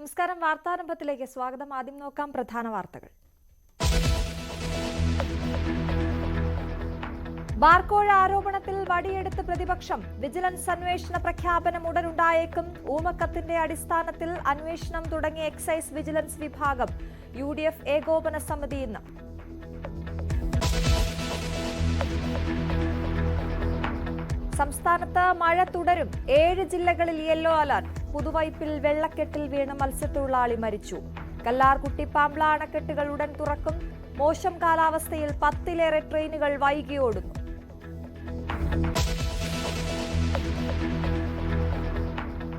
നമസ്കാരം. വാർത്താരംഭത്തിലേക്ക് സ്വാഗതം. ആദ്യം നോക്കാം പ്രധാന വാർത്തകൾ. ബാർക്കോഴ ആരോപണത്തിൽ വടിയെടുത്ത് പ്രതിപക്ഷം. വിജിലൻസ് അന്വേഷണ പ്രഖ്യാപനം ഉടനുണ്ടായേക്കും. ഊമക്കത്തിന്റെ അടിസ്ഥാനത്തിൽ അന്വേഷണം തുടങ്ങിയ എക്സൈസ് വിജിലൻസ് വിഭാഗം. UDF ഏകോപന സമിതി ഇന്ന്. സംസ്ഥാനത്ത് മഴ തുടരും. 7 ജില്ലകളിൽ യെല്ലോ അലർട്ട്. പുതുവൈപ്പിൽ വെള്ളക്കെട്ടിൽ വീണ് മത്സ്യത്തൊഴിലാളി മരിച്ചു. കല്ലാർകുട്ടി പാംബ്ല അണക്കെട്ടുകൾ ഉടൻ തുറക്കും. മോശം കാലാവസ്ഥയിൽ 10ലേറെ ട്രെയിനുകൾ വൈകി ഓടുന്നു.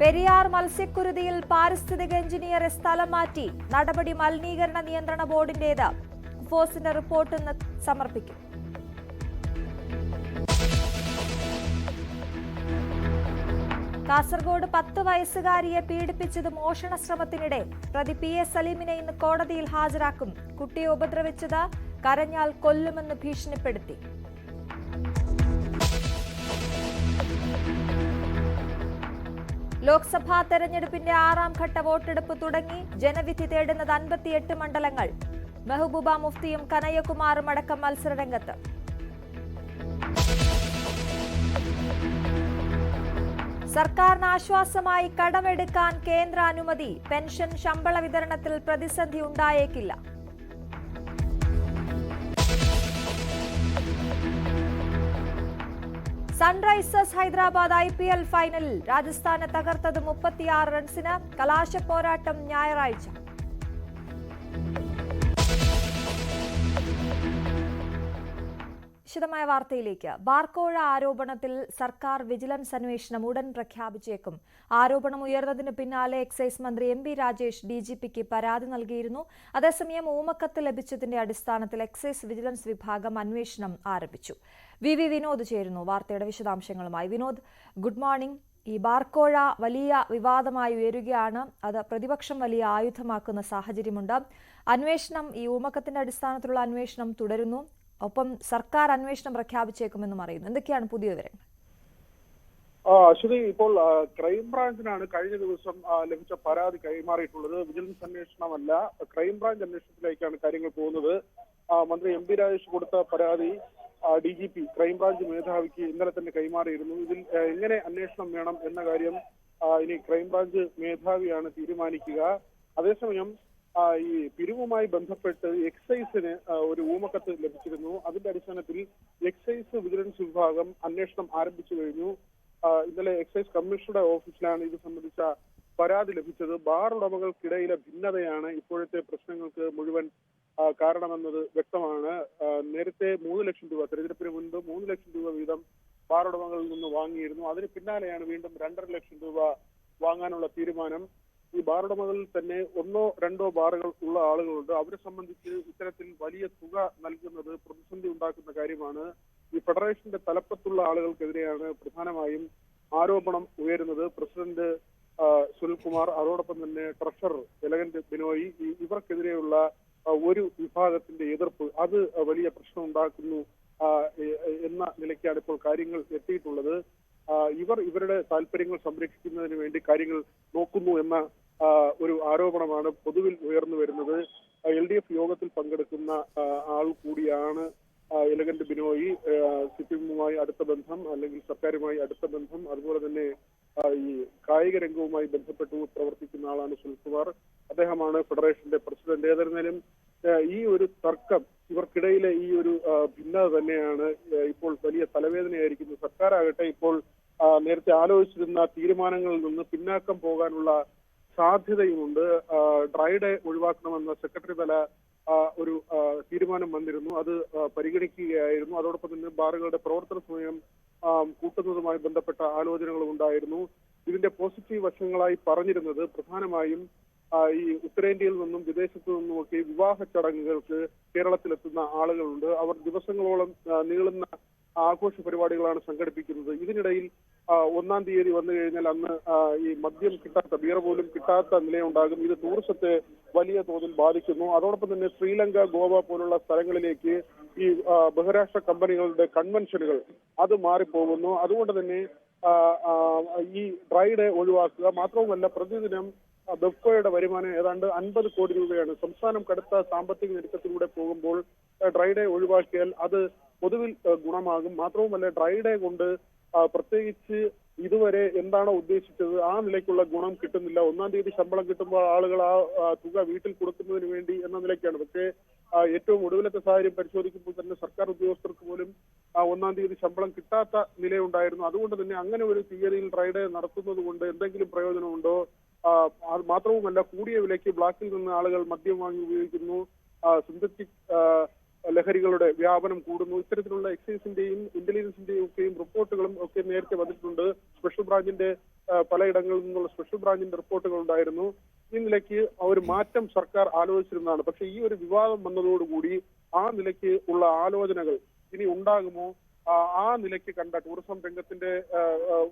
പെരിയാർ മത്സ്യക്കുരുതിയിൽ പാരിസ്ഥിതിക എഞ്ചിനീയറെ സ്ഥലം മാറ്റി. നടപടി മലിനീകരണ നിയന്ത്രണ ബോർഡിന്റേത്. കുഫോസിന്റെ റിപ്പോർട്ട് ഇന്ന് സമർപ്പിക്കും. കാസർഗോഡ് 10 വയസ്സുകാരിയെ പീഡിപ്പിച്ചത് മോഷണ ശ്രമത്തിനിടെ. പ്രതി PS സലീമിനെ ഇന്ന് കോടതിയിൽ ഹാജരാക്കും. കുട്ടിയെ ഉപദ്രവിച്ചത് കരഞ്ഞാൽ കൊല്ലുമെന്ന് ഭീഷണിപ്പെടുത്തി. ലോക്സഭാ തെരഞ്ഞെടുപ്പിന്റെ 6ാം ഘട്ട വോട്ടെടുപ്പ് തുടങ്ങി. ജനവിധി തേടുന്നത് 58 മണ്ഡലങ്ങൾ. മെഹബൂബ മുഫ്തിയും കനയ്യകുമാറും അടക്കം മത്സരരംഗത്ത്. സർക്കാരിന് ആശ്വാസമായി കടമെടുക്കാൻ കേന്ദ്ര അനുമതി. പെൻഷൻ ശമ്പള വിതരണത്തിൽ പ്രതിസന്ധി ഉണ്ടായേക്കില്ല. സൺറൈസേഴ്സ് ഹൈദരാബാദ് IPL ഫൈനലിൽ. രാജസ്ഥാനെ തകർത്തത് 36 റൺസിന്. കലാശ പോരാട്ടം ഞായറാഴ്ച. വിശദമായ വാർത്തയിലേക്ക്. ബാർക്കോഴ ആരോപണത്തിൽ സർക്കാർ വിജിലൻസ് അന്വേഷണം ഉടൻ പ്രഖ്യാപിച്ചേക്കും. ആരോപണം ഉയർന്നതിന് പിന്നാലെ എക്സൈസ് മന്ത്രി MB രാജേഷ് DGPക്ക് പരാതി നൽകിയിരുന്നു. അതേസമയം ഊമക്കത്ത് ലഭിച്ചതിന്റെ അടിസ്ഥാനത്തിൽ എക്സൈസ് വിജിലൻസ് വിഭാഗം അന്വേഷണം ആരംഭിച്ചു. VV വിനോദ് ചേരുന്നു വാർത്തയുടെ വിശദാംശങ്ങളുമായി. Vinod, good morning. ഈ ബാർക്കോഴ വലിയ വിവാദമായി ഉയരുകയാണ്. അത് പ്രതിപക്ഷം വലിയ ആയുധമാക്കുന്ന സാഹചര്യമുണ്ട്. അന്വേഷണം, ഈ ഊമക്കത്തിന്റെ അടിസ്ഥാനത്തിലുള്ള അന്വേഷണം തുടരുന്നു. ഒപ്പം സർക്കാർ അന്വേഷണം പ്രഖ്യാപിച്ചേക്കുമെന്നും അറിയുന്നു. എന്തൊക്കെയാണ് പുതിയ വിവരങ്ങൾ? അശ്വതി, ഇപ്പോൾ ക്രൈംബ്രാഞ്ചിനാണ് കഴിഞ്ഞ ദിവസം ലഭിച്ച പരാതി കൈമാറിയിട്ടുള്ളത്. വിജിലൻസ് അന്വേഷണമല്ല, ക്രൈംബ്രാഞ്ച് അന്വേഷണത്തിലേക്കാണ് കാര്യങ്ങൾ പോകുന്നത്. മന്ത്രി MB രാജേഷ് കൊടുത്ത പരാതി DGP ക്രൈംബ്രാഞ്ച് മേധാവിക്ക് ഇന്നലെ തന്നെ കൈമാറിയിരുന്നു. ഇതിൽ എങ്ങനെ അന്വേഷണം വേണം എന്ന കാര്യം ഇനി ക്രൈംബ്രാഞ്ച് മേധാവിയാണ് തീരുമാനിക്കുക. അതേസമയം ഈ പിരിവുമായി ബന്ധപ്പെട്ട് എക്സൈസിന് ഒരു ഊമക്കത്ത് ലഭിച്ചിരുന്നു. അതിന്റെ അടിസ്ഥാനത്തിൽ എക്സൈസ് വിജിലൻസ് വിഭാഗം അന്വേഷണം ആരംഭിച്ചു കഴിഞ്ഞു. ഇന്നലെ എക്സൈസ് കമ്മീഷണറുടെ ഓഫീസിലാണ് ഇത് സംബന്ധിച്ച പരാതി ലഭിച്ചത്. ബാർ ഉടമകൾക്കിടയിലെ ഭിന്നതയാണ് ഇപ്പോഴത്തെ പ്രശ്നങ്ങൾക്ക് മുഴുവൻ കാരണമെന്നത് വ്യക്തമാണ്. നേരത്തെ 3 ലക്ഷം രൂപ, തെരഞ്ഞെടുപ്പിന് മുൻപ് 3 ലക്ഷം രൂപ വീതം ബാർ ഉടമകളിൽ നിന്ന് വാങ്ങിയിരുന്നു. അതിന് പിന്നാലെയാണ് വീണ്ടും 2.5 ലക്ഷം രൂപ വാങ്ങാനുള്ള തീരുമാനം. ഈ ബാർ ഉടമകളിൽ തന്നെ 1ഓ 2ഓ ബാറുകൾ ഉള്ള ആളുകളുണ്ട്. അവരെ സംബന്ധിച്ച് ഇത്തരത്തിൽ വലിയ തുക നൽകുന്നത് പ്രതിസന്ധി ഉണ്ടാക്കുന്ന കാര്യമാണ്. ഈ ഫെഡറേഷന്റെ തലപ്പത്തുള്ള ആളുകൾക്കെതിരെയാണ് പ്രധാനമായും ആരോപണം ഉയരുന്നത്. പ്രസിഡന്റ് സുനിൽകുമാർ, അതോടൊപ്പം തന്നെ ട്രഷറർ എലഗന്റ് ബിനോയ്, ഇവർക്കെതിരെയുള്ള ഒരു വിഭാഗത്തിന്റെ എതിർപ്പ് അത് വലിയ പ്രശ്നം ഉണ്ടാക്കുന്നു എന്ന നിലയ്ക്കാണ് ഇപ്പോൾ കാര്യങ്ങൾ എത്തിയിട്ടുള്ളത്. ഇവരുടെ താല്പര്യങ്ങൾ സംരക്ഷിക്കുന്നതിന് വേണ്ടി കാര്യങ്ങൾ നോക്കുന്നു എന്ന ഒരു ആരോപണമാണ് പൊതുവിൽ ഉയർന്നു വരുന്നത്. LDF യോഗത്തിൽ പങ്കെടുക്കുന്ന ആൾ കൂടിയാണ് എലഗന്റ് ബിനോയ്. CPM-മായി അടുത്ത ബന്ധം, അല്ലെങ്കിൽ സർക്കാരുമായി അടുത്ത ബന്ധം, അതുപോലെ തന്നെ ഈ കായിക രംഗവുമായി ബന്ധപ്പെട്ട് പ്രവർത്തിക്കുന്ന ആളാണ് സുനിൽകുമാർ. അദ്ദേഹമാണ് ഫെഡറേഷന്റെ പ്രസിഡന്റ്. ഏതായിരുന്നാലും ഈ ഒരു തർക്കം, ഇവർക്കിടയിലെ ഈ ഒരു ഭിന്നത തന്നെയാണ് ഇപ്പോൾ വലിയ തലവേദനയായിരിക്കുന്നത്. സർക്കാരാകട്ടെ ഇപ്പോൾ നേരത്തെ ആലോചിച്ചിരുന്ന തീരുമാനങ്ങളിൽ നിന്ന് പിന്നാക്കം പോകാനുള്ള സാധ്യതയുമുണ്ട്. ഡ്രൈ ഡേ ഒഴിവാക്കണമെന്ന സെക്രട്ടറി തല ഒരു തീരുമാനം വന്നിരുന്നു. അത് പരിഗണിക്കുകയായിരുന്നു. അതോടൊപ്പം തന്നെ ബാറുകളുടെ പ്രവർത്തന സമയം കൂട്ടുന്നതുമായി ബന്ധപ്പെട്ട ആലോചനകളും ഉണ്ടായിരുന്നു. ഇതിന്റെ പോസിറ്റീവ് വശങ്ങളായി പറഞ്ഞിരുന്നത് പ്രധാനമായും ഈ ഉത്തരേന്ത്യയിൽ നിന്നും വിദേശത്തു നിന്നുമൊക്കെ വിവാഹ ചടങ്ങുകൾക്ക് കേരളത്തിലെത്തുന്ന ആളുകളുണ്ട്. അവർ ദിവസങ്ങളോളം നീളുന്ന ആഘോഷ പരിപാടികളാണ് സംഘടിപ്പിക്കുന്നത്. ഇതിനിടയിൽ 1-ാം തീയതി വന്നു കഴിഞ്ഞാൽ അന്ന് ഈ മദ്യം കിട്ടാത്ത, ബിയർ പോലും കിട്ടാത്ത നിലയുണ്ടാകും. ഇത് ടൂറിസത്തെ വലിയ തോതിൽ ബാധിക്കുന്നു. അതോടൊപ്പം തന്നെ ശ്രീലങ്ക, ഗോവ പോലുള്ള സ്ഥലങ്ങളിലേക്ക് ഈ ബഹുരാഷ്ട്ര കമ്പനികളുടെ കൺവെൻഷനുകൾ അത് മാറിപ്പോകുന്നു. അതുകൊണ്ട് തന്നെ ഈ ഡ്രൈ ഡേ ഒഴിവാക്കുക. മാത്രവുമല്ല, പ്രതിദിനം ബെഫ്കോയുടെ വരുമാനം ഏതാണ്ട് 50 കോടി രൂപയാണ്. സംസ്ഥാനം കടുത്ത സാമ്പത്തിക ഞെരുക്കത്തിലൂടെ പോകുമ്പോൾ ഡ്രൈ ഡേ ഒഴിവാക്കിയാൽ അത് പൊതുവിൽ ഗുണമാകും. മാത്രവുമല്ല, ഡ്രൈ ഡേ കൊണ്ട് പ്രത്യേകിച്ച് ഇതുവരെ എന്താണോ ഉദ്ദേശിച്ചത് ആ നിലയ്ക്കുള്ള ഗുണം കിട്ടുന്നില്ല. 1-ാം തീയതി ശമ്പളം കിട്ടുമ്പോൾ ആളുകൾ ആ തുക വീട്ടിൽ കൊടുക്കുന്നതിന് വേണ്ടി എന്ന നിലയ്ക്കാണ്. പക്ഷേ ഏറ്റവും ഒടുവിലത്തെ സാഹചര്യം പരിശോധിക്കുമ്പോൾ തന്നെ സർക്കാർ ഉദ്യോഗസ്ഥർക്ക് പോലും 1-ാം തീയതി ശമ്പളം കിട്ടാത്ത നിലയുണ്ടായിരുന്നു. അതുകൊണ്ട് തന്നെ അങ്ങനെ ഒരു തീയതിയിൽ ഡ്രൈ ഡേ നടത്തുന്നത് കൊണ്ട് എന്തെങ്കിലും പ്രയോജനമുണ്ടോ? അത് മാത്രവുമല്ല, കൂടിയ വിലയ്ക്ക് ബ്ലാക്കിൽ നിന്ന് ആളുകൾ മദ്യം വാങ്ങി ഉപയോഗിക്കുന്നു, സിന്തറ്റിക് ലഹരികളുടെ വ്യാപനം കൂടുന്നു. ഇത്തരത്തിലുള്ള എക്സൈസിന്റെയും ഇന്റലിജൻസിന്റെയും ഒക്കെയും റിപ്പോർട്ടുകളും ഒക്കെ നേരത്തെ വന്നിട്ടുണ്ട്. സ്പെഷ്യൽ ബ്രാഞ്ചിന്റെ പലയിടങ്ങളിൽ നിന്നുള്ള സ്പെഷ്യൽ ബ്രാഞ്ചിന്റെ റിപ്പോർട്ടുകൾ ഉണ്ടായിരുന്നു. ഈ നിലയ്ക്ക് ഒരു മാറ്റം സർക്കാർ ആലോചിച്ചിരുന്നതാണ്. പക്ഷേ ഈ ഒരു വിവാദം വന്നതോടുകൂടി ആ നിലയ്ക്ക് ഉള്ള ആലോചനകൾ ഇനി ഉണ്ടാകുമോ? ആ നിലയ്ക്ക് കണ്ട ടൂറിസം രംഗത്തിന്റെ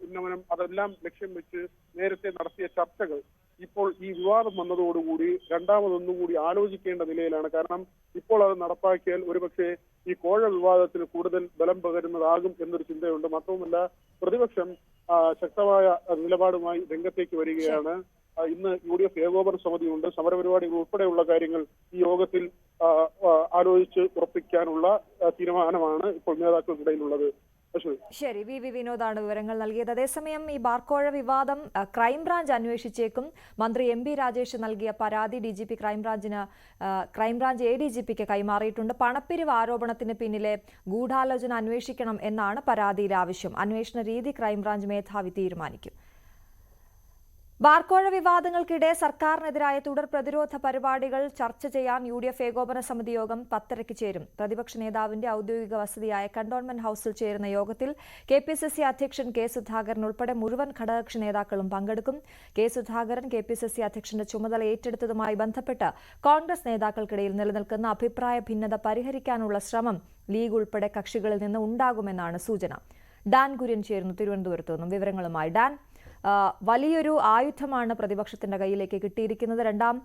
ഉന്നമനം അതെല്ലാം ലക്ഷ്യം വെച്ച് നേരത്തെ നടത്തിയ ചർച്ചകൾ ഇപ്പോൾ ഈ വിവാദം വന്നതോടുകൂടി രണ്ടാമതൊന്നും കൂടി ആലോചിക്കേണ്ട നിലയിലാണ്. കാരണം ഇപ്പോൾ അത് നടപ്പാക്കിയാൽ ഒരുപക്ഷെ ഈ കോഴ വിവാദത്തിന് കൂടുതൽ ബലം പകരുന്നതാകും എന്നൊരു ചിന്തയുണ്ട്. മാത്രവുമല്ല, പ്രതിപക്ഷം ശക്തമായ നിലപാടുമായി രംഗത്തേക്ക് വരികയാണ്. ഇന്ന് UDF ഏകോപന സമിതിയുണ്ട്. സമരപരിപാടികൾ ഉൾപ്പെടെയുള്ള കാര്യങ്ങൾ ഈ യോഗത്തിൽ ആലോചിച്ച് ഉറപ്പിക്കാനുള്ള തീരുമാനമാണ് ഇപ്പോൾ നേതാക്കൾക്കിടയിലുള്ളത്. ശരി, വി വിനോദാണ് വിവരങ്ങൾ നൽകിയത്. അതേസമയം ഈ ബാർക്കോഴ വിവാദം ക്രൈംബ്രാഞ്ച് അന്വേഷിച്ചേക്കും. മന്ത്രി MP രാജേഷ് നൽകിയ പരാതി DGP ക്രൈംബ്രാഞ്ച് ADGPക്ക് കൈമാറിയിട്ടുണ്ട്. പണപ്പിരിവ് ആരോപണത്തിന് പിന്നിലെ ഗൂഢാലോചന അന്വേഷിക്കണം എന്നാണ് പരാതിയിലെ ആവശ്യം. അന്വേഷണ രീതി ക്രൈംബ്രാഞ്ച് മേധാവി തീരുമാനിക്കും. ബാർക്കോഴ വിവാദങ്ങൾക്കിടെ സർക്കാരിനെതിരായ തുടർ പ്രതിരോധ പരിപാടികൾ ചർച്ച ചെയ്യാൻ UDF ഏകോപന സമിതി യോഗം 10:30 ചേരും. പ്രതിപക്ഷ നേതാവിന്റെ ഔദ്യോഗിക വസതിയായ കന്റോൺമെന്റ് ഹൌസിൽ ചേരുന്ന യോഗത്തിൽ KPCC അധ്യക്ഷൻ K സുധാകരൻ ഉൾപ്പെടെ മുഴുവൻ ഘടകകക്ഷി നേതാക്കളും പങ്കെടുക്കും. K സുധാകരൻ KPCC അധ്യക്ഷന്റെ ചുമതല ഏറ്റെടുത്തതുമായി ബന്ധപ്പെട്ട് കോൺഗ്രസ് നേതാക്കൾക്കിടയിൽ നിലനിൽക്കുന്ന അഭിപ്രായ ഭിന്നത പരിഹരിക്കാനുള്ള ശ്രമം ലീഗ് ഉൾപ്പെടെ കക്ഷികളിൽ നിന്ന് ഉണ്ടാകുമെന്നാണ് സൂചന. ഡാൻ കുര്യൻ ചേരുന്നു തിരുവനന്തപുരത്തു നിന്നും വിവരങ്ങളുമായി. ഡാൻ, വലിയൊരു ആയുധമാണ് പ്രതിപക്ഷത്തിന്റെ കയ്യിലേക്ക് കിട്ടിയിരിക്കുന്നത്. രണ്ടാം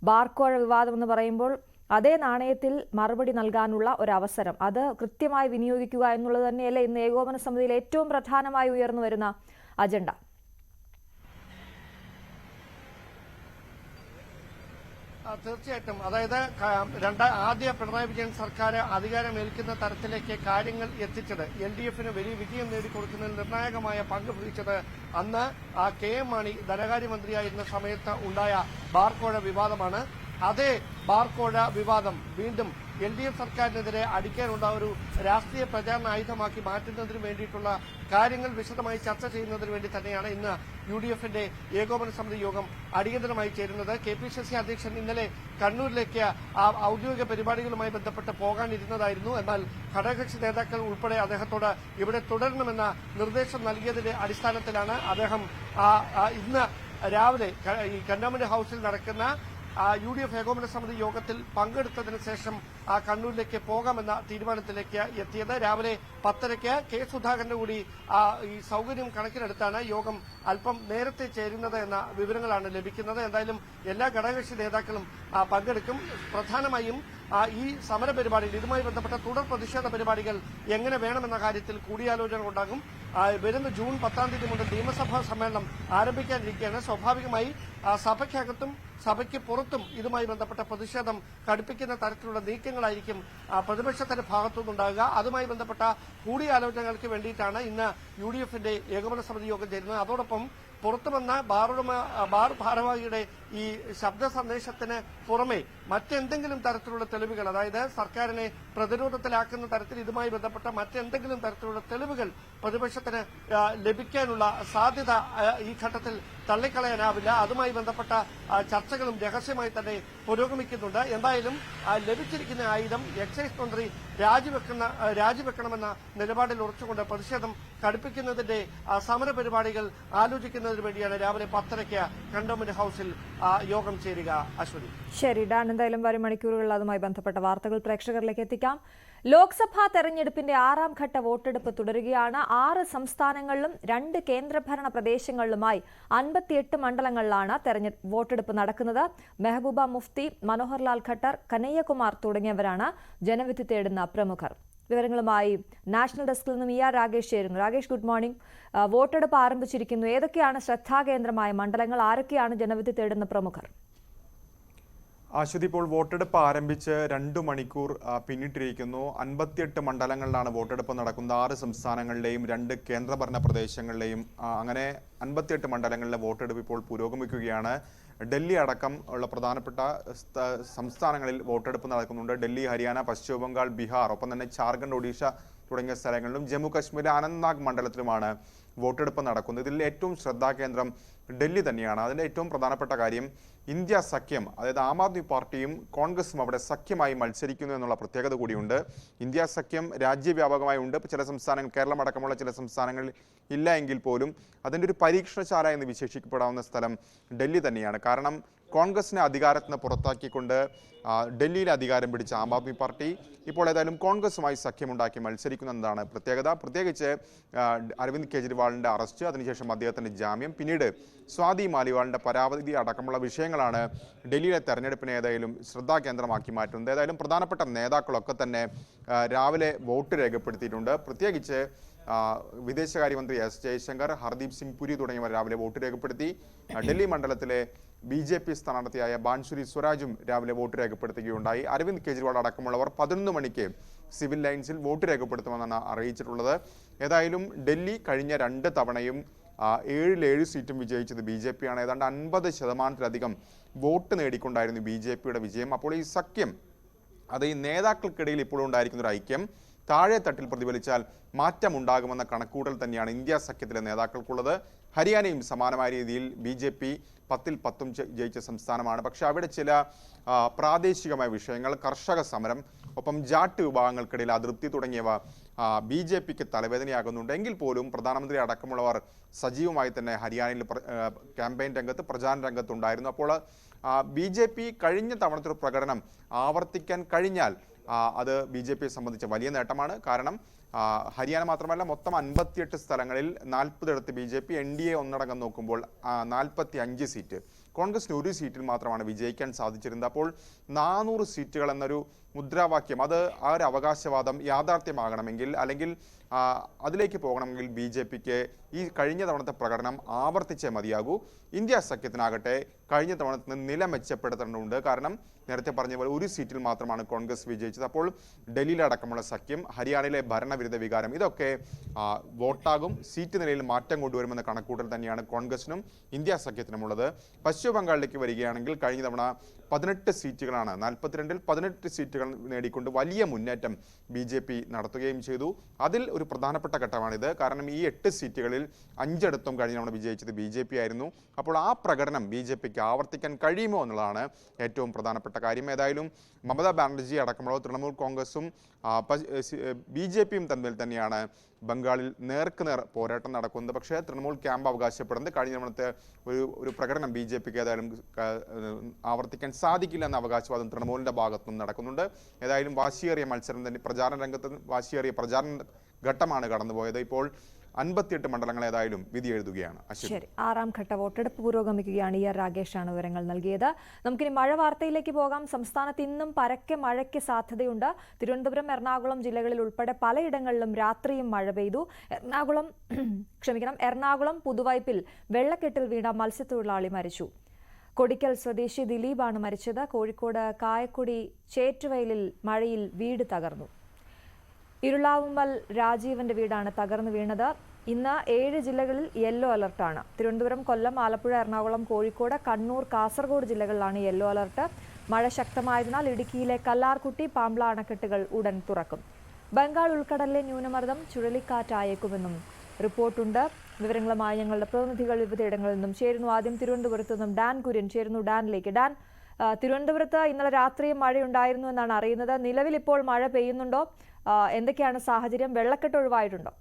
ബാർക്കോഴ വിവാദം എന്ന് പറയുമ്പോൾ അതേ നാണയത്തിൽ മറുപടി നൽകാനുള്ള ഒരവസരം അത് കൃത്യമായി വിനിയോഗിക്കുക എന്നുള്ളത് തന്നെയല്ലേ ഇന്ന് ഏകോപന സമിതിയിൽ ഏറ്റവും പ്രധാനമായി ഉയർന്നു വരുന്ന അജണ്ട? തീർച്ചയായിട്ടും. അതായത് ആദ്യ പിണറായി വിജയൻ സർക്കാർ അധികാരമേൽക്കുന്ന തരത്തിലേക്ക് കാര്യങ്ങൾ എത്തിച്ചത്, LDFന് വലിയ വിജയം നേടിക്കൊടുക്കുന്നതിൽ നിർണായകമായ പങ്ക് വഹിച്ചത് അന്ന് KM മാണി ധനകാര്യമന്ത്രിയായിരുന്ന സമയത്ത് ഉണ്ടായ ബാർക്കോഴ വിവാദമാണ്. അതേ ബാർക്കോഴ വിവാദം വീണ്ടും LDF സർക്കാരിനെതിരെ അടിക്കാനുള്ള ഒരു രാഷ്ട്രീയ പ്രചാരണ ആയുധമാക്കി മാറ്റുന്നതിന് വേണ്ടിയിട്ടുള്ള കാര്യങ്ങൾ വിശദമായി ചർച്ച ചെയ്യുന്നതിന് വേണ്ടി തന്നെയാണ് ഇന്ന് UDFന്റെ ഏകോപന സമിതി യോഗം അടിയന്തരമായി ചേരുന്നത്. KPCC അധ്യക്ഷൻ ഇന്നലെ കണ്ണൂരിലേക്ക് ഔദ്യോഗിക പരിപാടികളുമായി ബന്ധപ്പെട്ട് പോകാനിരുന്നതായിരുന്നു. എന്നാൽ ഘടകകക്ഷി നേതാക്കൾ ഉൾപ്പെടെ അദ്ദേഹത്തോട് ഇവിടെ തുടരണമെന്ന നിർദ്ദേശം നൽകിയതിന്റെ അടിസ്ഥാനത്തിലാണ് അദ്ദേഹം ഇന്ന് രാവിലെ ഈ കന്റോൺമെന്റ് ഹൌസിൽ നടക്കുന്ന UDF ഏകോപന സമിതി യോഗത്തിൽ പങ്കെടുത്തതിന് ശേഷം കണ്ണൂരിലേക്ക് പോകാമെന്ന തീരുമാനത്തിലേക്ക് എത്തിയത്. രാവിലെ 10:30 K സുധാകരന്റെ കൂടി ഈ സൌകര്യം കണക്കിലെടുത്താണ് യോഗം അല്പം നേരത്തെ ചേരുന്നത് എന്ന വിവരങ്ങളാണ് ലഭിക്കുന്നത്. എന്തായാലും എല്ലാ ഘടകകക്ഷി നേതാക്കളും പങ്കെടുക്കും. പ്രധാനമായും ഈ സമര പരിപാടികൾ, ഇതുമായി ബന്ധപ്പെട്ട തുടർ പ്രതിഷേധ പരിപാടികൾ എങ്ങനെ വേണമെന്ന കാര്യത്തിൽ കൂടിയാലോചന ഉണ്ടാകും. വരുന്ന ജൂൺ 10-ാം തീയതി മുതൽ നിയമസഭാ സമ്മേളനം ആരംഭിക്കാനിരിക്കുകയാണ്. സ്വാഭാവികമായി സഭയ്ക്കകത്തും സഭയ്ക്ക് പുറത്തും ഇതുമായി ബന്ധപ്പെട്ട പ്രതിഷേധം കടുപ്പിക്കുന്ന തരത്തിലുള്ള നീക്കങ്ങളായിരിക്കും പ്രതിപക്ഷത്തിന്റെ ഭാഗത്തുനിന്നുണ്ടാകുക. അതുമായി ബന്ധപ്പെട്ട കൂടിയാലോചനകൾക്ക് വേണ്ടിയിട്ടാണ് ഇന്ന് UDFന്റെ ഏകോപന സമിതി യോഗം ചേരുന്നത്. അതോടൊപ്പം പുറത്തു വന്ന ബാർ ഭാരവാഹിയുടെ ഈ ശബ്ദ സന്ദേശത്തിന് പുറമെ മറ്റെന്തെങ്കിലും തരത്തിലുള്ള തെളിവുകൾ, അതായത് സർക്കാരിനെ പ്രതിരോധത്തിലാക്കുന്ന തരത്തിൽ ഇതുമായി ബന്ധപ്പെട്ട മറ്റെന്തെങ്കിലും തരത്തിലുള്ള തെളിവുകൾ പ്രതിപക്ഷത്തിന് ലഭിക്കാനുള്ള സാധ്യത ഈ ഘട്ടത്തിൽ തള്ളിക്കളയാനാവില്ല. അതുമായി ബന്ധപ്പെട്ട ചർച്ചകളും രഹസ്യമായി തന്നെ പുരോഗമിക്കുന്നുണ്ട്. എന്തായാലും ലഭിച്ചിരിക്കുന്ന ആയുധം എക്സൈസ് മന്ത്രി രാജിവെക്കണമെന്ന നിലപാടിൽ ഉറച്ചുകൊണ്ട് പ്രതിഷേധം കടുപ്പിക്കുന്നതിന്റെ സമര പരിപാടികൾ ആലോചിക്കുന്നതിന് വേണ്ടിയാണ് രാവിലെ 10:30 കന്റോൺമെന്റ് ഹൌസിൽ യോഗം ചേരുക. അശ്വതി. ശരി ഡാൻ, എന്തായാലും വരും മണിക്കൂറുകളിൽ അതുമായി ബന്ധപ്പെട്ട വാർത്തകൾ പ്രേക്ഷകരിലേക്ക് എത്തിക്കാം. ലോക്സഭാ തെരഞ്ഞെടുപ്പിന്റെ 6ാം ഘട്ട വോട്ടെടുപ്പ് തുടരുകയാണ്. 6 സംസ്ഥാനങ്ങളിലും 2 കേന്ദ്രഭരണ പ്രദേശങ്ങളിലുമായി 58 മണ്ഡലങ്ങളിലാണ് വോട്ടെടുപ്പ് നടക്കുന്നത്. മെഹബൂബ മുഫ്തി, മനോഹർലാൽ ഖട്ടർ, കനയ്യകുമാർ തുടങ്ങിയവരാണ് ജനവിധി തേടുന്ന പ്രമുഖർ. വിവരങ്ങളുമായി നാഷണൽ ഡെസ്കിൽ നിന്നും ER രാഗേഷ് ചേരുന്നു. Ragesh, good morning. വോട്ടെടുപ്പ് ആരംഭിച്ചിരിക്കുന്നു. ഏതൊക്കെയാണ് ശ്രദ്ധാകേന്ദ്രമായ മണ്ഡലങ്ങൾ? ആരൊക്കെയാണ് ജനവിധി തേടുന്ന പ്രമുഖർ? അശ്വതി, ഇപ്പോൾ വോട്ടെടുപ്പ് ആരംഭിച്ച് 2 മണിക്കൂർ പിന്നിട്ടിരിക്കുന്നു. 58 മണ്ഡലങ്ങളിലാണ് വോട്ടെടുപ്പ് നടക്കുന്നത്. 6 സംസ്ഥാനങ്ങളിലെയും 2 കേന്ദ്രഭരണ പ്രദേശങ്ങളിലെയും അങ്ങനെ 58 മണ്ഡലങ്ങളിലെ വോട്ടെടുപ്പ് ഇപ്പോൾ പുരോഗമിക്കുകയാണ്. ഡൽഹി അടക്കം ഉള്ള പ്രധാനപ്പെട്ട സംസ്ഥാനങ്ങളിൽ വോട്ടെടുപ്പ് നടക്കുന്നുണ്ട്. ഡൽഹി, ഹരിയാന, പശ്ചിമ ബംഗാൾ, ബീഹാർ, ഒപ്പം തന്നെ ജാർഖണ്ഡ്, ഒഡീഷ തുടങ്ങിയ സ്ഥലങ്ങളിലും ജമ്മു കാശ്മീരിലെ അനന്ത്നാഗ് മണ്ഡലത്തിലുമാണ് വോട്ടെടുപ്പ് നടക്കുന്നത്. ഇതിൽ ഏറ്റവും ശ്രദ്ധാകേന്ദ്രം ഡൽഹി തന്നെയാണ്. അതിൻ്റെ ഏറ്റവും പ്രധാനപ്പെട്ട കാര്യം ഇന്ത്യ സഖ്യം, അതായത് ആം ആദ്മി പാർട്ടിയും കോൺഗ്രസും അവിടെ സഖ്യമായി മത്സരിക്കുന്നു എന്നുള്ള പ്രത്യേകത കൂടിയുണ്ട്. ഇന്ത്യ സഖ്യം രാജ്യവ്യാപകമായി ഉണ്ട്. ചില സംസ്ഥാനങ്ങൾ, കേരളം അടക്കമുള്ള ചില സംസ്ഥാനങ്ങളിൽ ഇല്ല എങ്കിൽ പോലും അതിൻ്റെ ഒരു പരീക്ഷണശാല എന്ന് വിശേഷിക്കപ്പെടാവുന്ന സ്ഥലം ഡൽഹി തന്നെയാണ്. കാരണം കോൺഗ്രസിനെ അധികാരത്തിൽ നിന്ന് പുറത്താക്കിക്കൊണ്ട് ഡൽഹിയിൽ അധികാരം പിടിച്ച ആം ആദ്മി പാർട്ടി ഇപ്പോൾ ഏതായാലും കോൺഗ്രസുമായി സഖ്യമുണ്ടാക്കി മത്സരിക്കുന്നതാണ് പ്രത്യേകത. പ്രത്യേകിച്ച് അരവിന്ദ് കെജ്രിവാളിൻ്റെ അറസ്റ്റ്, അതിനുശേഷം അദ്ദേഹത്തിൻ്റെ ജാമ്യം, പിന്നീട് സ്വാതി മാലിവാളിൻ്റെ പരാതി അടക്കമുള്ള വിഷയങ്ങളാണ് ഡൽഹിയിലെ തെരഞ്ഞെടുപ്പിനെ ഏതായാലും ശ്രദ്ധാകേന്ദ്രമാക്കി മാറ്റുന്നത്. ഏതായാലും പ്രധാനപ്പെട്ട നേതാക്കളൊക്കെ തന്നെ രാവിലെ വോട്ട് രേഖപ്പെടുത്തിയിട്ടുണ്ട്. പ്രത്യേകിച്ച് വിദേശകാര്യമന്ത്രി S. ജയശങ്കർ, ഹർദീപ് സിംഗ് പുരി തുടങ്ങിയവർ രാവിലെ വോട്ട് രേഖപ്പെടുത്തി. ഡൽഹി മണ്ഡലത്തിലെ BJP സ്ഥാനാർത്ഥിയായ ബാൻസുരി സ്വരാജും രാവിലെ വോട്ട് രേഖപ്പെടുത്തുകയുണ്ടായി. അരവിന്ദ് കെജ്രിവാൾ അടക്കമുള്ളവർ 11 മണിക്ക് സിവിൽ ലൈൻസിൽ വോട്ട് രേഖപ്പെടുത്തുമെന്നാണ് അറിയിച്ചിട്ടുള്ളത്. ഏതായാലും ഡൽഹി കഴിഞ്ഞ 2 തവണയും 7 സീറ്റും വിജയിച്ചത് BJP ആണ്. ഏതാണ്ട് 50% വോട്ട് നേടിക്കൊണ്ടായിരുന്നു BJPയുടെ വിജയം. അപ്പോൾ ഈ സഖ്യം, അത് ഈ നേതാക്കൾക്കിടയിൽ ഇപ്പോഴും ഉണ്ടായിരിക്കുന്ന ഒരു ഐക്യം താഴെ തട്ടിൽ പ്രതിഫലിച്ചാൽ മാറ്റമുണ്ടാകുമെന്ന കണക്കൂട്ടൽ തന്നെയാണ് ഇന്ത്യ സഖ്യത്തിലെ നേതാക്കൾക്കുള്ളത്. ഹരിയാനയും സമാനമായ രീതിയിൽ BJP 10-ൽ 10 ജയിച്ച സംസ്ഥാനമാണ്. പക്ഷേ അവിടെ ചില പ്രാദേശികമായ വിഷയങ്ങൾ, കർഷക സമരം, ഒപ്പം ജാട്ട് വിഭാഗങ്ങൾക്കിടയിൽ അതൃപ്തി തുടങ്ങിയവ BJPക്ക് തലവേദനയാകുന്നുണ്ട്. എങ്കിൽ പോലും പ്രധാനമന്ത്രി അടക്കമുള്ളവർ സജീവമായി തന്നെ ഹരിയാനയിൽ ക്യാമ്പയിൻ രംഗത്ത്, പ്രചാരണ രംഗത്തുണ്ടായിരുന്നു. അപ്പോൾ BJP കഴിഞ്ഞ തവണത്തെ ഒരു പ്രകടനം ആവർത്തിക്കാൻ കഴിഞ്ഞാൽ അത് BJPയെ സംബന്ധിച്ച വലിയ നേട്ടമാണ്. കാരണം ഹരിയാന മാത്രമല്ല, മൊത്തം 58 സ്ഥലങ്ങളിൽ 40 BJP, NDA ഒന്നടങ്കം നോക്കുമ്പോൾ 45 സീറ്റ്, കോൺഗ്രസിന് 1 സീറ്റിൽ മാത്രമാണ് വിജയിക്കാൻ സാധിച്ചിരുന്നത്. അപ്പോൾ 400 സീറ്റുകൾ എന്നൊരു മുദ്രാവാക്യം, അത് ആ ഒരു അവകാശവാദം യാഥാർത്ഥ്യമാകണമെങ്കിൽ, അല്ലെങ്കിൽ അതിലേക്ക് പോകണമെങ്കിൽ BJPക്ക് ഈ കഴിഞ്ഞ തവണത്തെ പ്രകടനം ആവർത്തിച്ചേ മതിയാകൂ. ഇന്ത്യ സഖ്യത്തിനാകട്ടെ കഴിഞ്ഞ തവണത്തിന് നില മെച്ചപ്പെടുത്തേണ്ടതുണ്ട്. കാരണം നേരത്തെ പറഞ്ഞ പോലെ 1 സീറ്റിൽ മാത്രമാണ് കോൺഗ്രസ് വിജയിച്ചത്. അപ്പോൾ ഡൽഹിയിലടക്കമുള്ള സഖ്യം, ഹരിയാനയിലെ ഭരണവിരുദ്ധ വികാരം, ഇതൊക്കെ വോട്ടാകും, സീറ്റ് നിലയിൽ മാറ്റം കൊണ്ടുവരുമെന്ന കണക്കൂട്ടൽ തന്നെയാണ് കോൺഗ്രസിനും ഇന്ത്യ സഖ്യത്തിനുമുള്ളത്. പശ്ചിമ ബംഗാളിലേക്ക് വരികയാണെങ്കിൽ കഴിഞ്ഞ തവണ 18 സീറ്റുകളാണ്, 42-ൽ 18 സീറ്റുകൾ നേടിക്കൊണ്ട് വലിയ മുന്നേറ്റം BJP നടത്തുകയും ചെയ്തു. അതിൽ ഒരു പ്രധാനപ്പെട്ട ഘട്ടമാണിത്. കാരണം ഈ 8 സീറ്റുകളിൽ 5 കഴിഞ്ഞ തവണ വിജയിച്ചത് BJP ആയിരുന്നു. അപ്പോൾ ആ പ്രകടനം BJPക്ക് ആവർത്തിക്കാൻ കഴിയുമോ എന്നുള്ളതാണ് ഏറ്റവും പ്രധാനപ്പെട്ട കാര്യം. ഏതായാലും മമതാ ബാനർജി അടക്കമുള്ള തൃണമൂൽ കോൺഗ്രസും BJPയും തമ്മിൽ തന്നെയാണ് ബംഗാളിൽ നേർക്കുനേർ പോരാട്ടം നടക്കുന്നത്. പക്ഷേ തൃണമൂൽ ക്യാമ്പ് അവകാശപ്പെടുന്നത് കഴിഞ്ഞ തവണത്തെ ഒരു പ്രകടനം BJPക്ക് ഏതായാലും ആവർത്തിക്കാൻ സാധിക്കില്ല എന്ന അവകാശവാദം തൃണമൂലിൻ്റെ ഭാഗത്തുനിന്ന് നടക്കുന്നുണ്ട്. ഏതായാലും വാശിയേറിയ മത്സരം തന്നെ, പ്രചാരണ രംഗത്ത് വാശിയേറിയ പ്രചാരണ ഘട്ടമാണ് കടന്നുപോയത്. ഇപ്പോൾ 58 മണ്ഡലങ്ങൾ ഏതായാലും വിധി എഴുതുകയാണ്. ശരി, 6ാം ഘട്ട വോട്ടെടുപ്പ് പുരോഗമിക്കുകയാണ്. ER രാഗേഷാണ് വിവരങ്ങൾ നൽകിയത്. നമുക്കിനി മഴ വാർത്തയിലേക്ക് പോകാം. സംസ്ഥാനത്ത് ഇന്നും പരക്കെ മഴയ്ക്ക് സാധ്യതയുണ്ട്. തിരുവനന്തപുരം, എറണാകുളം ജില്ലകളിൽ ഉൾപ്പെടെ പലയിടങ്ങളിലും രാത്രിയും മഴ പെയ്തു. എറണാകുളം പുതുവൈപ്പിൽ വെള്ളക്കെട്ടിൽ വീണ മത്സ്യത്തൊഴിലാളി മരിച്ചു. കൊടിക്കൽ സ്വദേശി ദിലീപാണ് മരിച്ചത്. കോഴിക്കോട് കായക്കുടി ചേറ്റുവയലിൽ മഴയിൽ വീട് തകർന്നു. ഇരുളാവുമ്മൽ രാജീവന്റെ വീടാണ് തകർന്നു വീണത്. ഇന്ന് 7 ജില്ലകളിൽ യെല്ലോ അലർട്ടാണ്. തിരുവനന്തപുരം, കൊല്ലം, ആലപ്പുഴ, എറണാകുളം, കോഴിക്കോട്, കണ്ണൂർ, കാസർഗോഡ് ജില്ലകളിലാണ് യെല്ലോ അലർട്ട്. മഴ ശക്തമായതിനാൽ ഇടുക്കിയിലെ കല്ലാർകുട്ടി, പാംബ്ല അണക്കെട്ടുകൾ ഉടൻ തുറക്കും. ബംഗാൾ ഉൾക്കടലിലെ ന്യൂനമർദ്ദം ചുഴലിക്കാറ്റായേക്കുമെന്നും റിപ്പോർട്ടുണ്ട്. വിവരങ്ങളുമായി ഞങ്ങളുടെ പ്രതിനിധികൾ വിവിധയിടങ്ങളിൽ നിന്നും ചേരുന്നു. ആദ്യം തിരുവനന്തപുരത്ത് നിന്നും ഡാൻ കുര്യൻ ചേരുന്നു. ഡാനിലേക്ക്. ഡാൻ, തിരുവനന്തപുരത്ത് ഇന്നലെ രാത്രിയും മഴയുണ്ടായിരുന്നു എന്നാണ് അറിയുന്നത്. നിലവിൽ ഇപ്പോൾ മഴ പെയ്യുന്നുണ്ടോ? എന്തൊക്കെയാണ് സാഹചര്യം? വെള്ളക്കെട്ട് ഒഴിവായിട്ടുണ്ടോ?